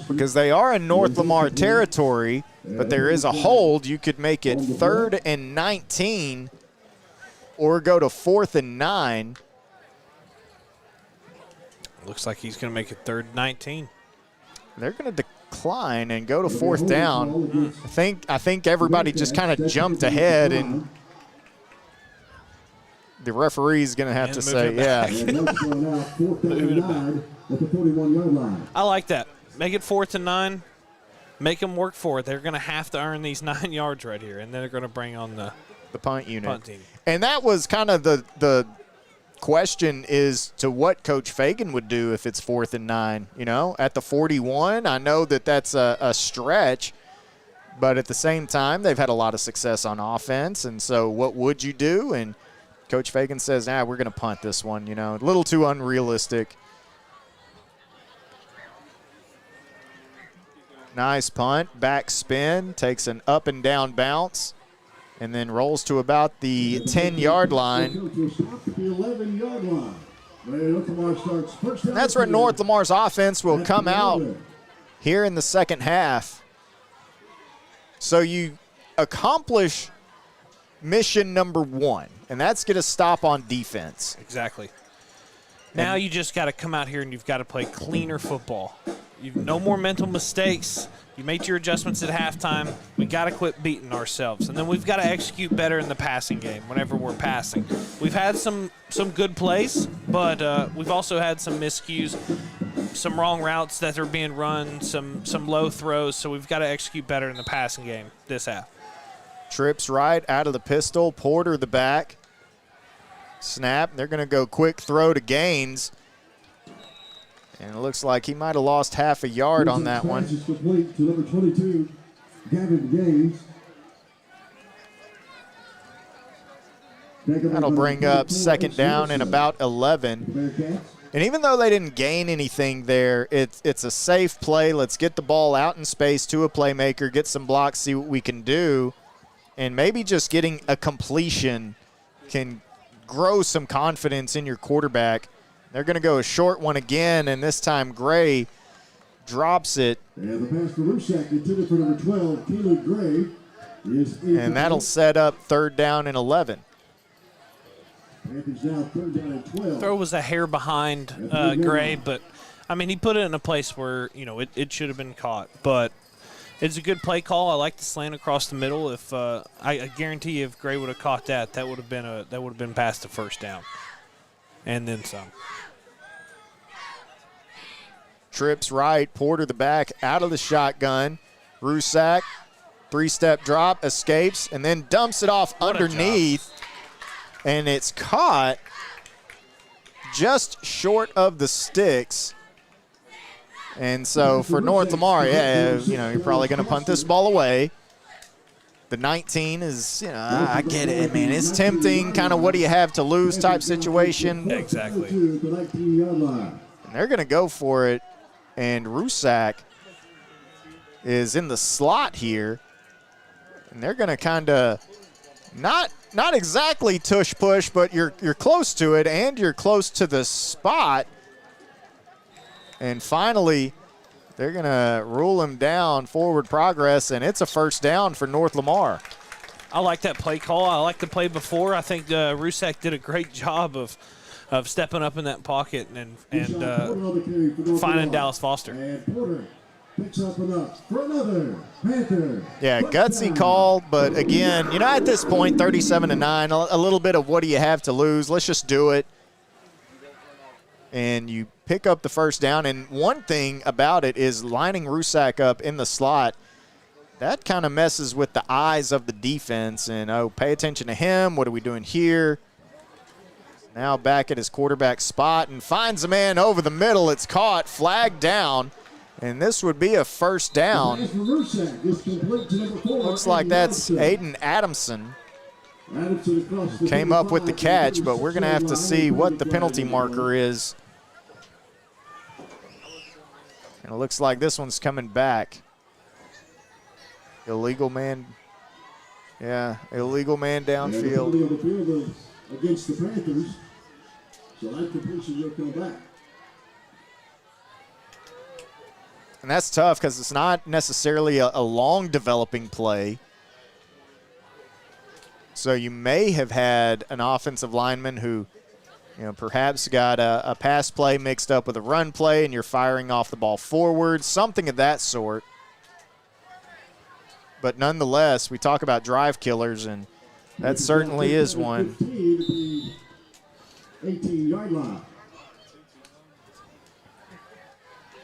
because they are in North Lamar territory, but there is a hold. You could make it 3rd and 19 or go to 4th and 9. Looks like he's going to make it 3rd and 19. They're going to decline and go to 4th down. I think everybody just kind of jumped ahead, and the referee's going to have to say, yeah. I like that. Make it 4th and 9. Make them work for it. They're going to have to earn these 9 yards right here, and then they're going to bring on the punt unit. Punt team. And that was kind of the question is to what Coach Fagan would do if it's 4th and 9. You know, at the 41, I know that that's a stretch, but at the same time, they've had a lot of success on offense. And so what would you do? And Coach Fagan says, we're going to punt this one, you know, a little too unrealistic. Nice punt, back spin, takes an up and down bounce, and then rolls to about the 10-yard line. And that's where North Lamar's offense will come out here in the second half. So you accomplish mission number 1, and that's get a stop on defense. Exactly. Now you just got to come out here and you've got to play cleaner football. No more mental mistakes. You made your adjustments at halftime. We got to quit beating ourselves. And then we've got to execute better in the passing game whenever we're passing. We've had some good plays, but we've also had some miscues, some wrong routes that are being run, some low throws. So we've got to execute better in the passing game this half. Trips right out of the pistol. Porter the back. Snap. They're going to go quick throw to Gaines. And it looks like he might have lost half a yard on that one. Pass is complete to number 22, Gavin Gaines. That'll bring up 2nd down and about 11. And even though they didn't gain anything there, it's a safe play. Let's get the ball out in space to a playmaker, get some blocks, see what we can do. And maybe just getting a completion can grow some confidence in your quarterback. They're going to go a short one again, and this time Gray drops it. And the pass to Rusak intended for number 12, Caleb Gray. And that'll set up 3rd down and 11. Panthers now 3rd down and 12. Throw was a hair behind Gray, but, I mean, he put it in a place where, you know, it should have been caught. But it's a good play call. I like the slant across the middle. If I guarantee you if Gray would have caught that, that would have been past the 1st down. And then some. Trips right, Porter the back, out of the shotgun. Rusak, 3-step drop, escapes, and then dumps it off underneath. And it's caught just short of the sticks. And so for North Lamar, you're probably going to punt this ball away. The 19 is, I get it, man. It's tempting, kind of what do you have to lose type situation. Exactly. And they're going to go for it. And Rusak is in the slot here. And they're going to kind of not exactly tush push, but you're close to it, and you're close to the spot. And finally, they're going to rule him down, forward progress, and it's a 1st down for North Lamar. I like that play call. I like the play before. I think Rusak did a great job of stepping up in that pocket and finding Dallas Foster. And Porter picks up enough for another Panther. Yeah, gutsy call, but again, at this point, 37-9, a little bit of what do you have to lose? Let's just do it. and you pick up the first down. And one thing about it is lining Rusak up in the slot, that kind of messes with the eyes of the defense. And, pay attention to him. What are we doing here? Now back at his quarterback spot and finds a man over the middle. It's caught, flagged down, and this would be a first down. Looks like that's Aiden Adamson who came up with the catch, but we're going to have to see what the penalty marker is. And it looks like this one's coming back. Illegal man. Yeah, illegal man downfield. Against the Panthers, so that completion will come back. And that's tough because it's not necessarily a long developing play. So you may have had an offensive lineman who, perhaps got a pass play mixed up with a run play and you're firing off the ball forward, something of that sort. But nonetheless, we talk about drive killers, and that certainly is one. 18-yard line.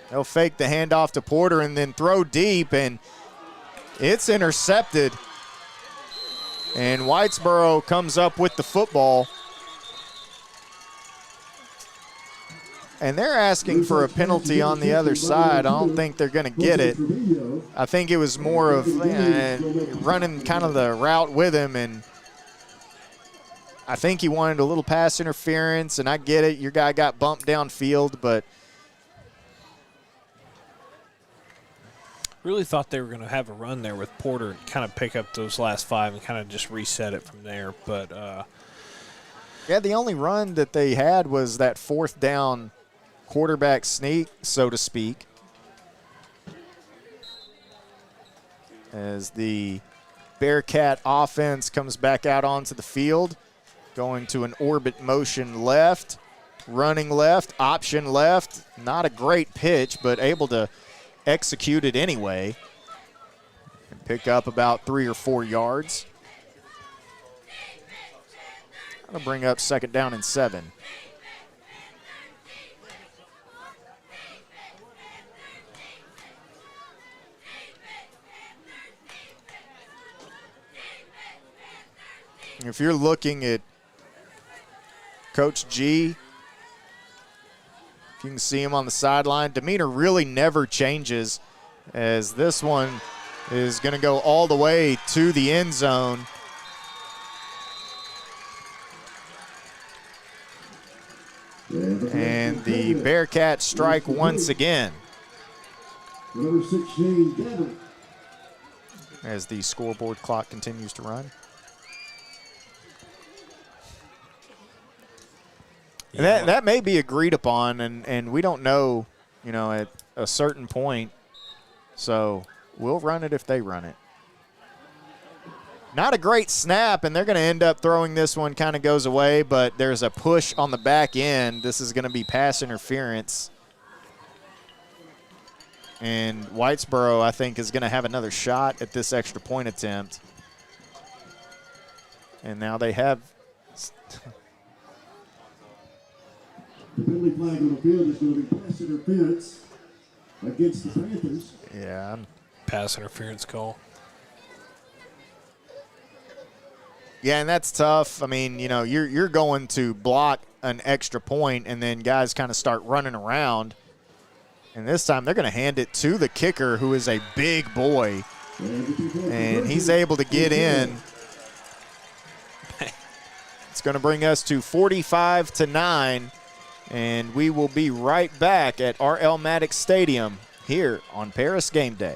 They'll fake the handoff to Porter and then throw deep, and it's intercepted. And Whitesboro comes up with the football. And they're asking for a penalty on the other side. I don't think they're going to get it. I think it was more of running kind of the route with him, and I think he wanted a little pass interference, and I get it. Your guy got bumped downfield, but Really thought they were going to have a run there with Porter and kind of pick up those last 5 and kind of just reset it from there. But yeah, the only run that they had was that 4th down quarterback sneak, so to speak, as the Bearcat offense comes back out onto the field, going to an orbit motion left, running left, option left. Not a great pitch, but able to execute it anyway and pick up about 3 or 4 yards. That'll bring up 2nd down and 7. If you're looking at Coach G, if you can see him on the sideline, demeanor really never changes, as this one is going to go all the way to the end zone. And the Bearcats strike once again. Number 16, Gavin. As the scoreboard clock continues to run. And that may be agreed upon, and we don't know, at a certain point. So we'll run it if they run it. Not a great snap, and they're going to end up throwing this one, kind of goes away, but there's a push on the back end. This is going to be pass interference. And Whitesboro, I think, is going to have another shot at this extra point attempt. And now they have – the penalty flag on the field is going to be pass interference against the Panthers. Yeah. Pass interference call. Yeah, and that's tough. I mean, you're going to block an extra point, and then guys kind of start running around. And this time they're going to hand it to the kicker, who is a big boy. And he's able to get in. It's going to bring us to 45-9. And we will be right back at R.L. Maddox Stadium here on Paris Game Day.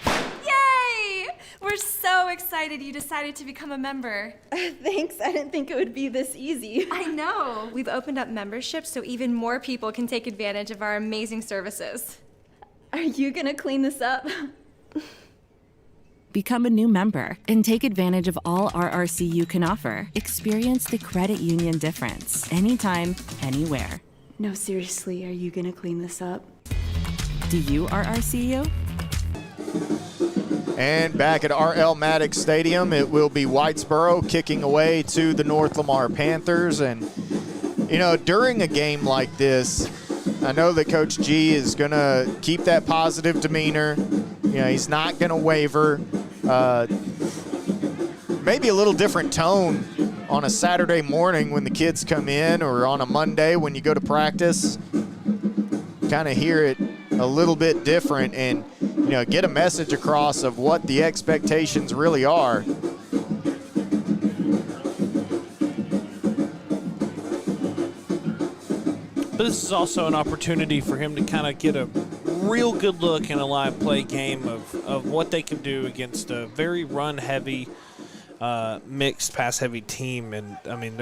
Yay! We're so excited you decided to become a member. Thanks, I didn't think it would be this easy. I know. We've opened up memberships so even more people can take advantage of our amazing services. Are you gonna clean this up? Become a new member and take advantage of all RRCU can offer. Experience the credit union difference anytime, anywhere. No, seriously, are you gonna clean this up? Do you RRCU? And back at R.L. Maddox Stadium, it will be Whitesboro kicking away to the North Lamar Panthers. And During a game like this, I know that Coach G is going to keep that positive demeanor. He's not going to waver. Maybe a little different tone on a Saturday morning when the kids come in, or on a Monday when you go to practice. Kind of hear it a little bit different and, get a message across of what the expectations really are. But this is also an opportunity for him to kind of get a real good look in a live play game of what they can do against a very run-heavy, mixed pass-heavy team. And, I mean,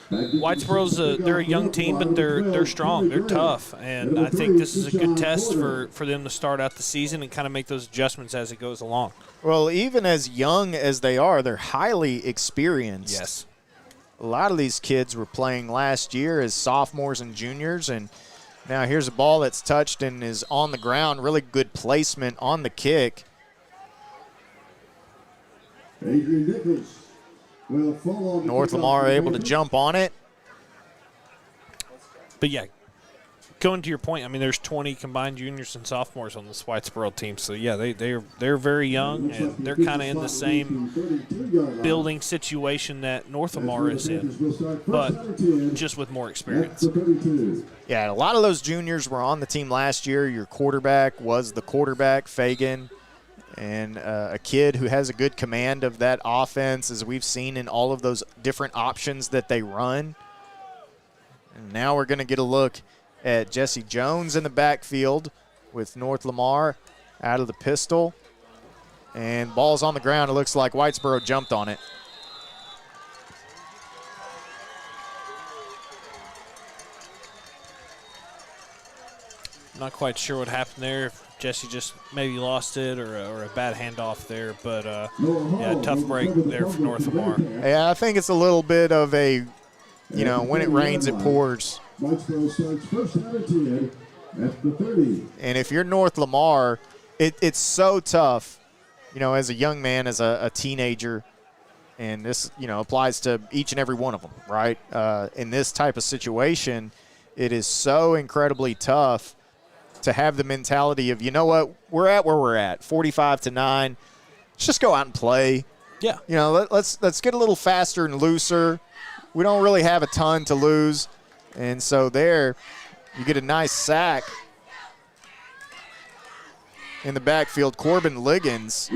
Whitesboro's they're a young team, but they're strong. They're tough. And I think this is a good test for them to start out the season and kind of make those adjustments as it goes along. Well, even as young as they are, they're highly experienced. Yes. A lot of these kids were playing last year as sophomores and juniors, and now here's a ball that's touched and is on the ground. Really good placement on the kick. Adrian Nichols will fall on North Lamar able to jump on it. But, yeah, going to your point, I mean, there's 20 combined juniors and sophomores on this Whitesboro team. So, yeah, they're very young, and they're kind of in the same building situation that North Lamar is in, but just with more experience. Yeah, a lot of those juniors were on the team last year. Your quarterback was the quarterback, Fagan, and a kid who has a good command of that offense, as we've seen in all of those different options that they run. And now we're going to get a look at Jesse Jones in the backfield with North Lamar out of the pistol. And ball's on the ground. It looks like Whitesboro jumped on it. Not quite sure what happened there. If Jesse just maybe lost it or a bad handoff there. But, yeah, tough break there for North Lamar. Yeah, I think it's a little bit of a, when it rains, it pours. Whitesboro starts first out of 10 at the 30. And if you're North Lamar, it's so tough, as a young man, as a teenager, and this, applies to each and every one of them, right? In this type of situation, it is so incredibly tough to have the mentality of, we're at where we're at, 45-9. Let's just go out and play. Yeah. Let's get a little faster and looser. We don't really have a ton to lose. And so there, you get a nice sack in the backfield. Corbin Liggins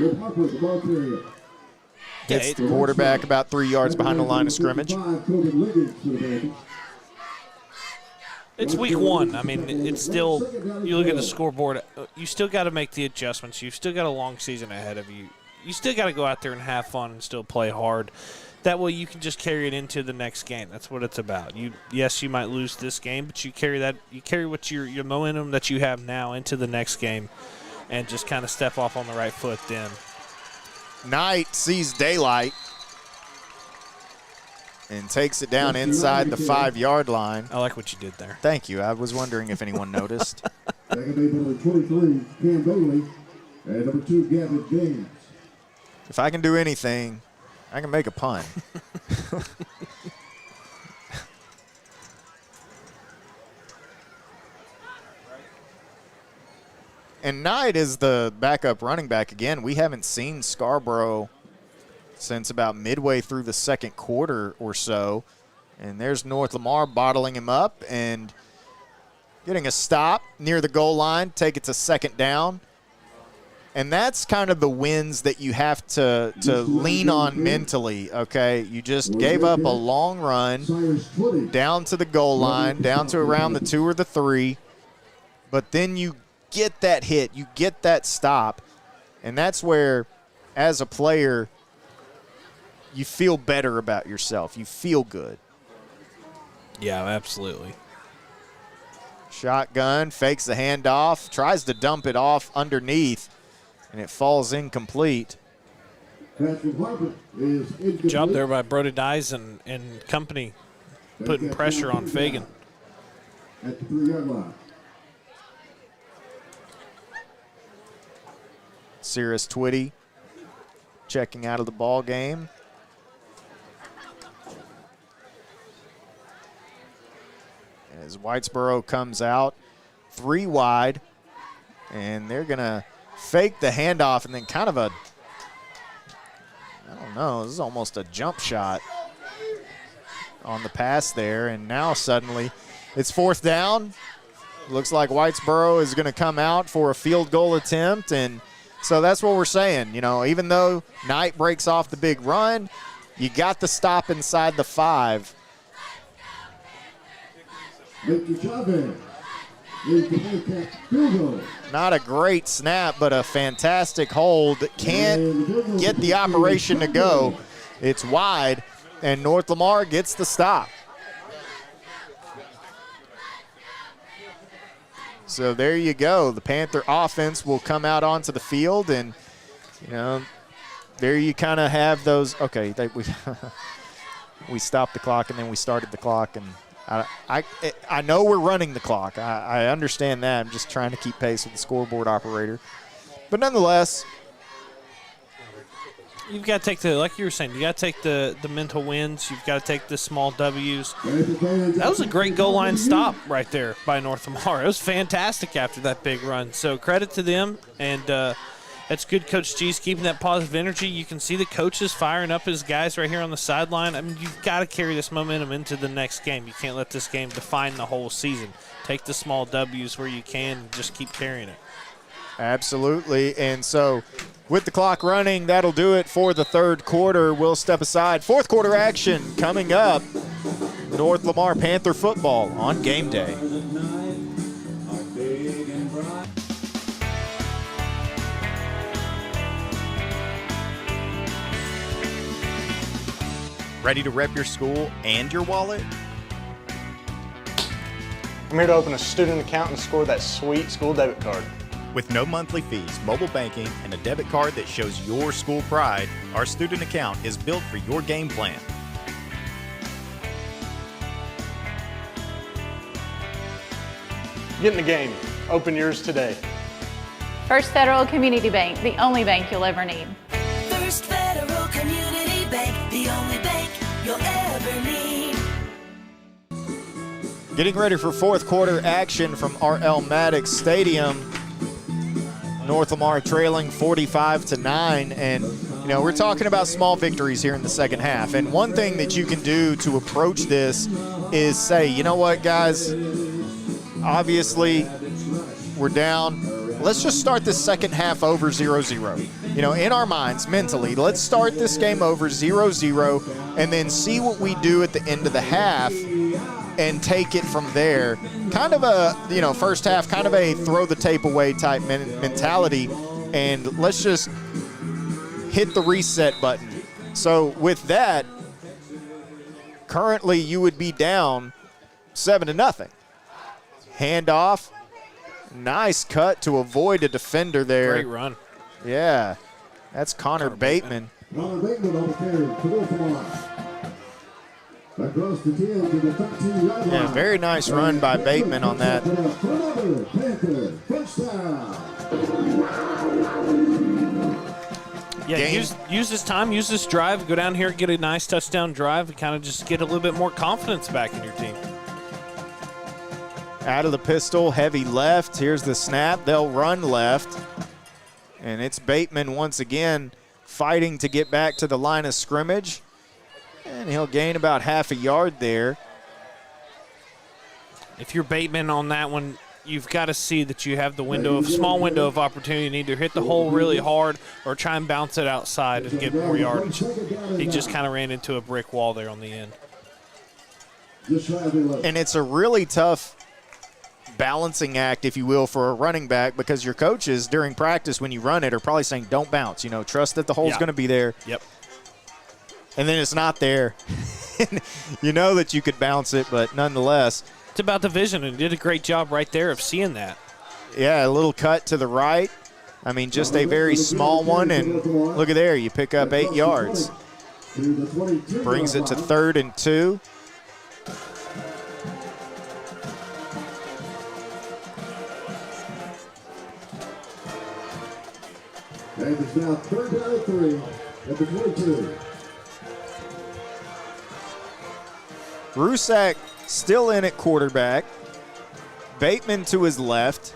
gets the quarterback about 3 yards behind the line of scrimmage. It's week one. I mean, it's still, you look at the scoreboard, you still got to make the adjustments. You've still got a long season ahead of you. You still got to go out there and have fun and still play hard. That way you can just carry it into the next game. That's what it's about. Yes, you might lose this game, but you carry what your momentum that you have now into the next game and just kind of step off on the right foot then. Knight sees daylight and takes it down inside the 5-yard line. I like what you did there. Thank you. I was wondering if anyone noticed. Number 23, Cam Bailey, and number 2, Gavin Gaines. If I can do anything, I can make a pun. And Knight is the backup running back again. We haven't seen Scarborough since about midway through the second quarter or so. And there's North Lamar bottling him up and getting a stop near the goal line, take it to second down. And that's kind of the wins that you have to lean on mentally, okay? You just gave up a long run down to the goal line, down to around the 2 or the 3, but then you get that hit, you get that stop, and that's where, as a player, you feel better about yourself. You feel good. Yeah, absolutely. Shotgun, fakes the handoff, tries to dump it off underneath, and it falls incomplete. Good job there by Brody Dyes and company putting pressure on Fagan. At the 3-yard line. Cirrus Twitty checking out of the ball game. as Whitesboro comes out 3 wide, and they're going to fake the handoff and then kind of a, I don't know, this is almost a jump shot on the pass there, and now suddenly it's 4th down. Looks like Whitesboro is going to come out for a field goal attempt, and so that's what we're saying. You know, even though Knight breaks off the big run, you got the stop inside the 5. Not a great snap, but a fantastic hold. Can't get the operation to go. It's wide, and North Lamar gets the stop. So there you go. The Panther offense will come out onto the field, and, you know, there you kind of have those. Okay, we stopped the clock, and then we started the clock, and I know we're running the clock. I understand that. I'm just trying to keep pace with the scoreboard operator. But nonetheless, you've got to take the, like you were saying, you got to take the mental wins. You've got to take the small W's. That was a great goal line stop right there by North Lamar. It was fantastic after that big run. So credit to them, and that's good. Coach G's keeping that positive energy. You can see the coaches firing up his guys right here on the sideline. I mean, you've got to carry this momentum into the next game. You can't let this game define the whole season. Take the small W's where you can and just keep carrying it. Absolutely. And so with the clock running, that'll do it for the 3rd quarter. We'll step aside. 4th quarter action coming up. North Lamar Panther football on Game Day. Ready to rep your school and your wallet? I'm here to open a student account and score that sweet school debit card. With no monthly fees, mobile banking, and a debit card that shows your school pride, our student account is built for your game plan. Get in the game. Open yours today. First Federal Community Bank, the only bank you'll ever need. First Federal Community Bank, the only bank you'll ever need. Getting ready for 4th quarter action from R.L. Maddox Stadium. North Lamar trailing 45-9, and you know, we're talking about small victories here in the second half. And one thing that you can do to approach this is say, you know what, guys, obviously we're down. Let's just start this second half over 0-0. You know, in our minds, mentally, let's start this game over 0-0 and then see what we do at the end of the half and take it from there. Kind of a, you know, first half, kind of a throw the tape away type mentality, and let's just hit the reset button. So with that, currently you would be down 7-0. Handoff, nice cut to avoid a defender there. Great run. Yeah, that's Connor Bateman. Connor Bateman on the carry for North Lamar. Across the 10 to the 13-yard line. Yeah, very nice run by Bateman on that. Another Panther first down. Yeah, use this time, use this drive, go down here, get a nice touchdown drive, and kind of just get a little bit more confidence back in your team. Out of the pistol, heavy left. Here's the snap. They'll run left. And it's Bateman once again fighting to get back to the line of scrimmage. And he'll gain about half a yard there. If you're Bateman on that one, you've got to see that you have the window of small window of opportunity to either hit the hole really hard or try and bounce it outside and get more yardage. He just kind of ran into a brick wall there on the end. And it's a really tough balancing act, if you will, for a running back, because your coaches during practice when you run it are probably saying don't bounce, you know, trust that the hole's going to be there. Yep. And then it's not there. You know that you could bounce it, but nonetheless. It's about the vision, and did a great job right there of seeing that. Yeah, a little cut to the right. I mean, just a very small one, and look at there, you pick up 8 yards. Brings it to 3rd and 2. And it's now 3rd down and 3 at the 22. Rusak still in at quarterback. Bateman to his left.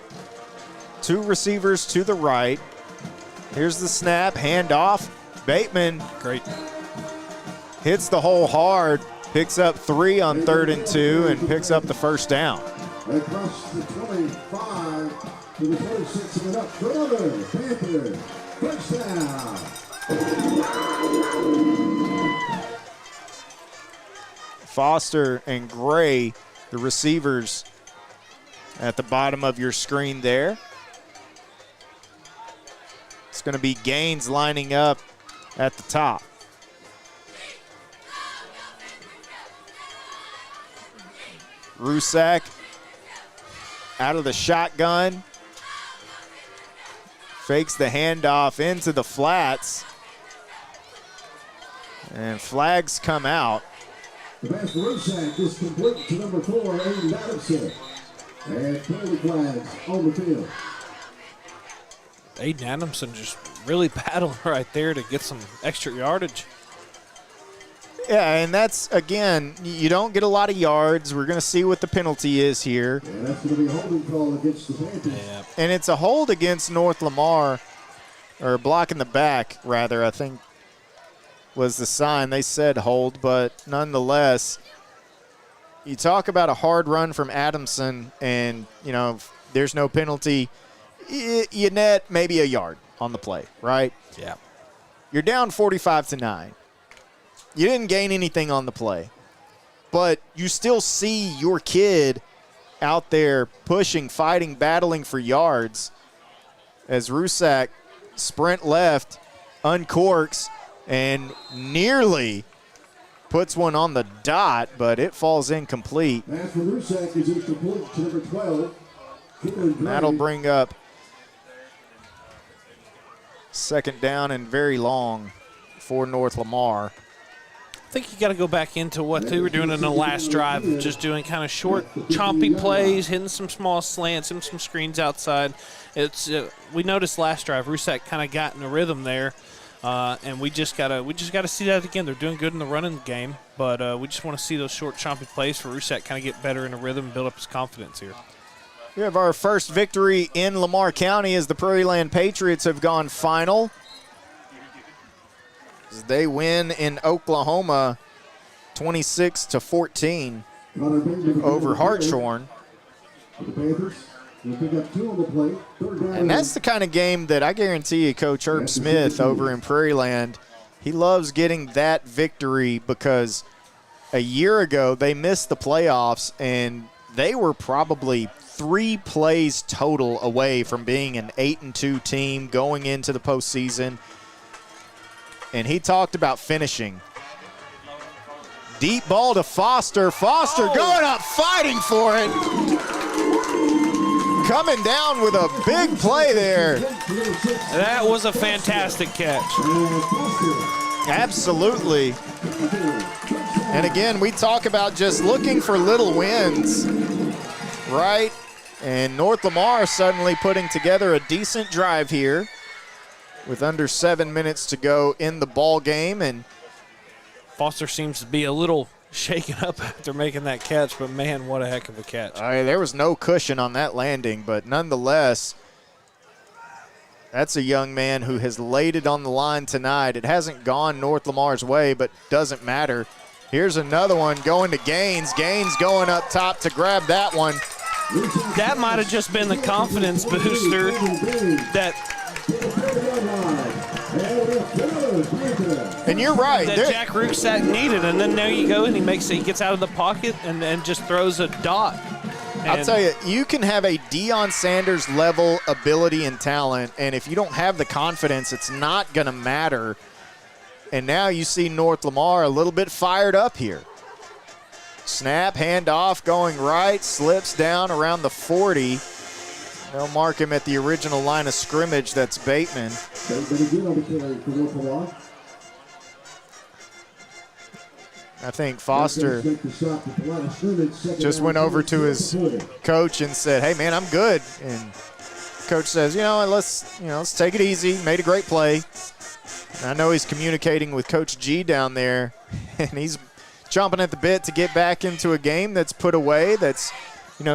2 receivers to the right. Here's the snap, handoff. Bateman, great, hits the hole hard, picks up 3 on 3rd and 2, and picks up the first down. Across the 25 to the 26 and up. Further, Panthers, first down. Foster and Gray, the receivers at the bottom of your screen there. It's going to be Gaines lining up at the top. Rusak out of the shotgun. Fakes the handoff into the flats. And flags come out. The pass to Rusak is complete to number 4, Aiden Adamson. And penalty flags on the field. Aiden Adamson just really battling right there to get some extra yardage. Yeah, and that's, again, you don't get a lot of yards. We're going to see what the penalty is here. Yeah, that's going to be a holding call against the Panthers. Yeah. And it's a hold against North Lamar, or block in the back, rather, I think was the sign. They said hold, but nonetheless, you talk about a hard run from Adamson, and, you know, there's no penalty. You net maybe a yard on the play, right? Yeah. You're down 45-9. You didn't gain anything on the play, but you still see your kid out there pushing, fighting, battling for yards as Rusak sprint left, uncorks, and nearly puts one on the dot, but it falls incomplete. Pass for Rusak is incomplete to number 12. That'll bring up second down and very long for North Lamar. I think you got to go back into what they were doing in the last drive, just doing kind of short, chompy plays, hitting some small slants, hitting some screens outside. It's we noticed last drive, Rusak kind of got in a rhythm there, and we just gotta see that again. They're doing good in the running game, but we just want to see those short, chompy plays for Rusak kind of get better in a rhythm and build up his confidence here. We have our first victory in Lamar County as the Prairie Land Patriots have gone final. They win in Oklahoma 26-14 over Hartshorn. And that's the kind of game that I guarantee you Coach Herb Smith over in Prairie Land, he loves getting that victory because a year ago they missed the playoffs and they were probably 3 plays total away from being an 8-2 team going into the postseason. And he talked about finishing. Deep ball to Foster. Foster going up, fighting for it. Coming down with a big play there. That was a fantastic catch. Absolutely. And again, we talk about just looking for little wins, right? And North Lamar suddenly putting together a decent drive here with under 7 minutes to go in the ball game. And Foster seems to be a little shaken up after making that catch, but man, what a heck of a catch. There was no cushion on that landing, but nonetheless, that's a young man who has laid it on the line tonight. It hasn't gone North Lamar's way, but doesn't matter. Here's another one going to Gaines. Gaines going up top to grab that one. That might have just been the confidence booster that and you're right. That Jack Rucksack needed, and then there you go, and he gets out of the pocket and then just throws a dot. I'll tell you, you can have a Deion Sanders level ability and talent, and if you don't have the confidence, it's not going to matter. And now you see North Lamar a little bit fired up here. Snap, handoff, going right, slips down around the 40. They'll mark him at the original line of scrimmage. That's Bateman. I think Foster just went over to his coach and said, "Hey, man, I'm good." And coach says, let's take it easy. Made a great play. And I know he's communicating with Coach G down there, and he's chomping at the bit to get back into a game that's put away, that's,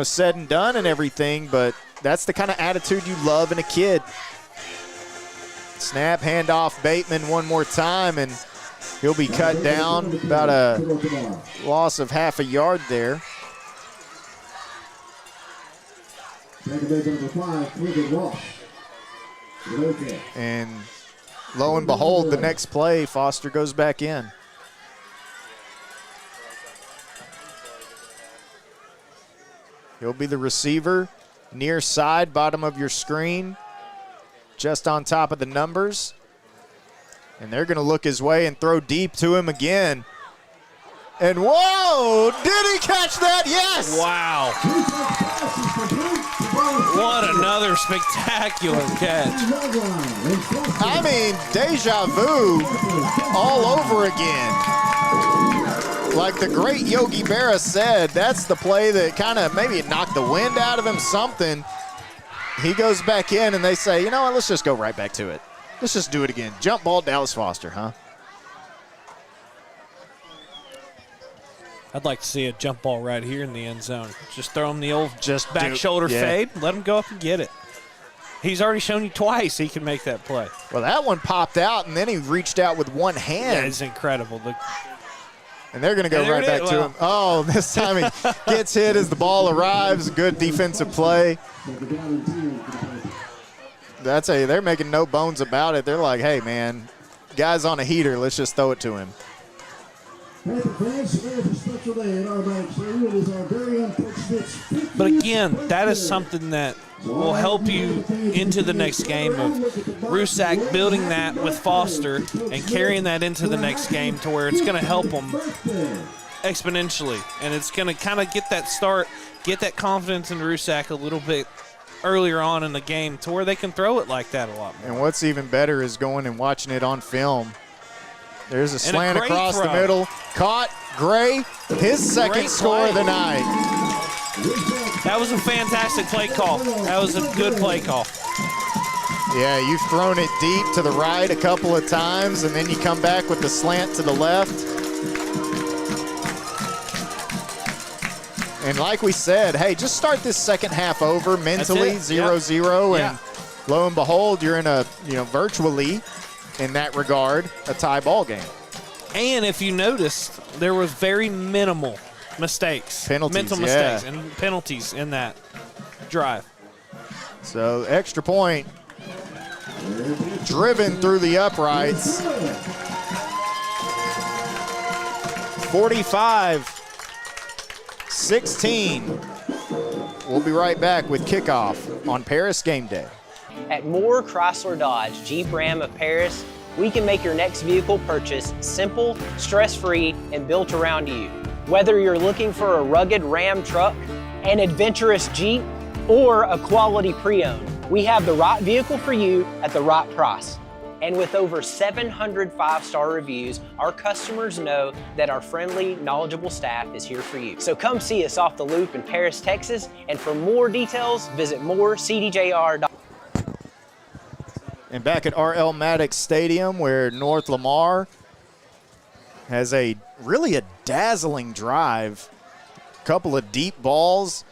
said and done and everything, but that's the kind of attitude you love in a kid. Snap, handoff, Bateman one more time, and he'll be cut down, about a loss of half a yard there. And lo and behold, the next play, Foster goes back in. He'll be the receiver, near side, bottom of your screen, just on top of the numbers. And they're going to look his way and throw deep to him again. And whoa, did he catch that? Yes! Wow. What another spectacular catch. I mean, deja vu all over again. Like the great Yogi Berra said, that's the play that kind of maybe it knocked the wind out of him, something. He goes back in and they say, you know what, let's just go right back to it. Let's just do it again. Jump ball, Dallas Foster, huh? I'd like to see a jump ball right here in the end zone. Just throw him the old back do, shoulder yeah. fade. Let him go up and get it. He's already shown you twice he can make that play. Well, that one popped out, and then he reached out with one hand. Yeah, it's incredible. And they're going to go right back to him. Oh, this time he gets hit as the ball arrives. Good defensive play. They're making no bones about it. They're like, hey, man, guy's on a heater. Let's just throw it to him. But again, that is something that will help you into the next game of Rusak building that with Foster and carrying that into the next game to where it's going to help them exponentially. And it's going to kind of get that start, get that confidence in Rusak a little bit earlier on in the game to where they can throw it like that a lot more. And what's even better is going and watching it on film. There's a slant across the middle. Caught. Gray, his second score of the night. That was a fantastic play call. That was a good play call. Yeah, you've thrown it deep to the right a couple of times, and then you come back with the slant to the left. And like we said, hey, just start this second half over mentally, 0-0, and lo and behold, you're in a, virtually, in that regard, a tie ball game. And if you noticed, there was very minimal mistakes. Mental mistakes and penalties in that drive. So extra point driven through the uprights. 45-16. We'll be right back with kickoff on Paris Game Day. At Moore Chrysler Dodge Jeep Ram of Paris, we can make your next vehicle purchase simple, stress-free, and built around you. Whether you're looking for a rugged Ram truck, an adventurous Jeep, or a quality pre-owned, we have the right vehicle for you at the right price. And with over 700 five-star reviews, our customers know that our friendly, knowledgeable staff is here for you. So come see us off the loop in Paris, Texas, and for more details, visit morecdjr.com. And back at R.L. Maddox Stadium, where North Lamar has really a dazzling drive. A couple of deep balls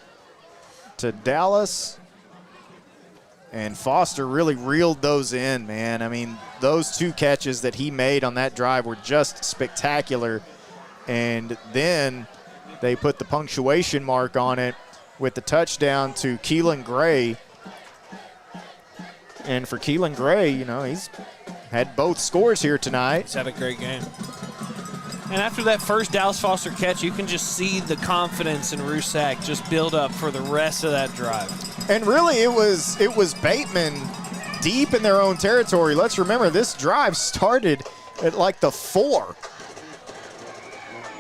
to Dallas. And Foster really reeled those in, man. I mean, those two catches that he made on that drive were just spectacular. And then they put the punctuation mark on it with the touchdown to Keelan Gray. And for Keelan Gray, he's had both scores here tonight. He's had a great game. And after that first Dallas Foster catch, you can just see the confidence in Rusak just build up for the rest of that drive. And really, it was Bateman deep in their own territory. Let's remember, this drive started at like the 4.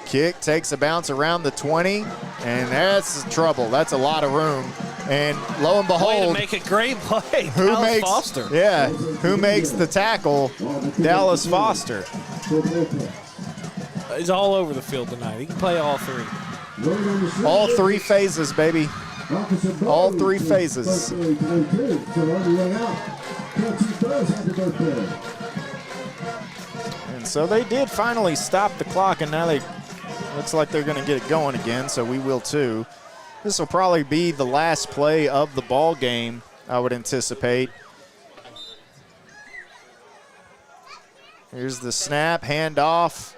Kick takes a bounce around the 20, and that's trouble. That's a lot of room. And lo and behold, way to make a great play. Dallas Foster. Yeah, who makes the tackle? Dallas Foster. He's all over the field tonight. He can play all three. All three phases, baby. All three phases. And so they did finally stop the clock, and now they Looks like they're going to get it going again, so we will too. This will probably be the last play of the ball game, I would anticipate. Here's the snap, handoff.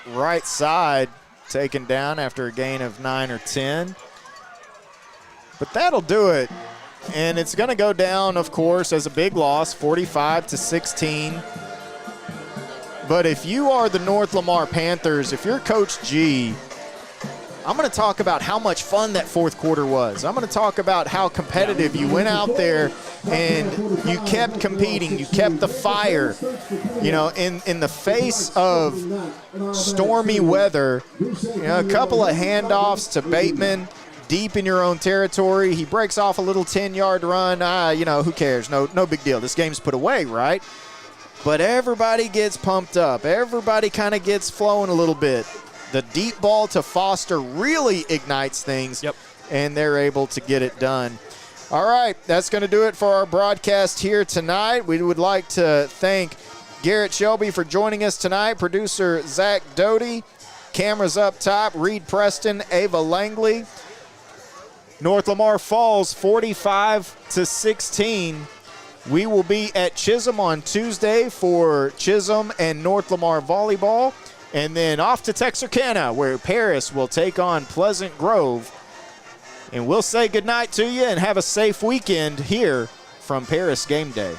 Right side, taken down after a gain of 9 or 10. But that'll do it. And it's going to go down, of course, as a big loss, 45-16. But if you are the North Lamar Panthers, if you're Coach G, I'm going to talk about how much fun that fourth quarter was. I'm going to talk about how competitive you went out there and you kept competing. You kept the fire. You know, in the face of stormy weather, you know, a couple of handoffs to Bateman deep in your own territory. He breaks off a little 10-yard run. You know, who cares? No big deal. This game's put away, right? But everybody gets pumped up. Everybody kind of gets flowing a little bit. The deep ball to Foster really ignites things, and they're able to get it done. All right, that's going to do it for our broadcast here tonight. We would like to thank Garrett Shelby for joining us tonight, producer Zach Doty, cameras up top, Reed Preston, Ava Langley. North Lamar falls 45-16. We will be at Chisholm on Tuesday for Chisholm and North Lamar volleyball. And then off to Texarkana, where Paris will take on Pleasant Grove. And we'll say goodnight to you and have a safe weekend here from Paris Game Day.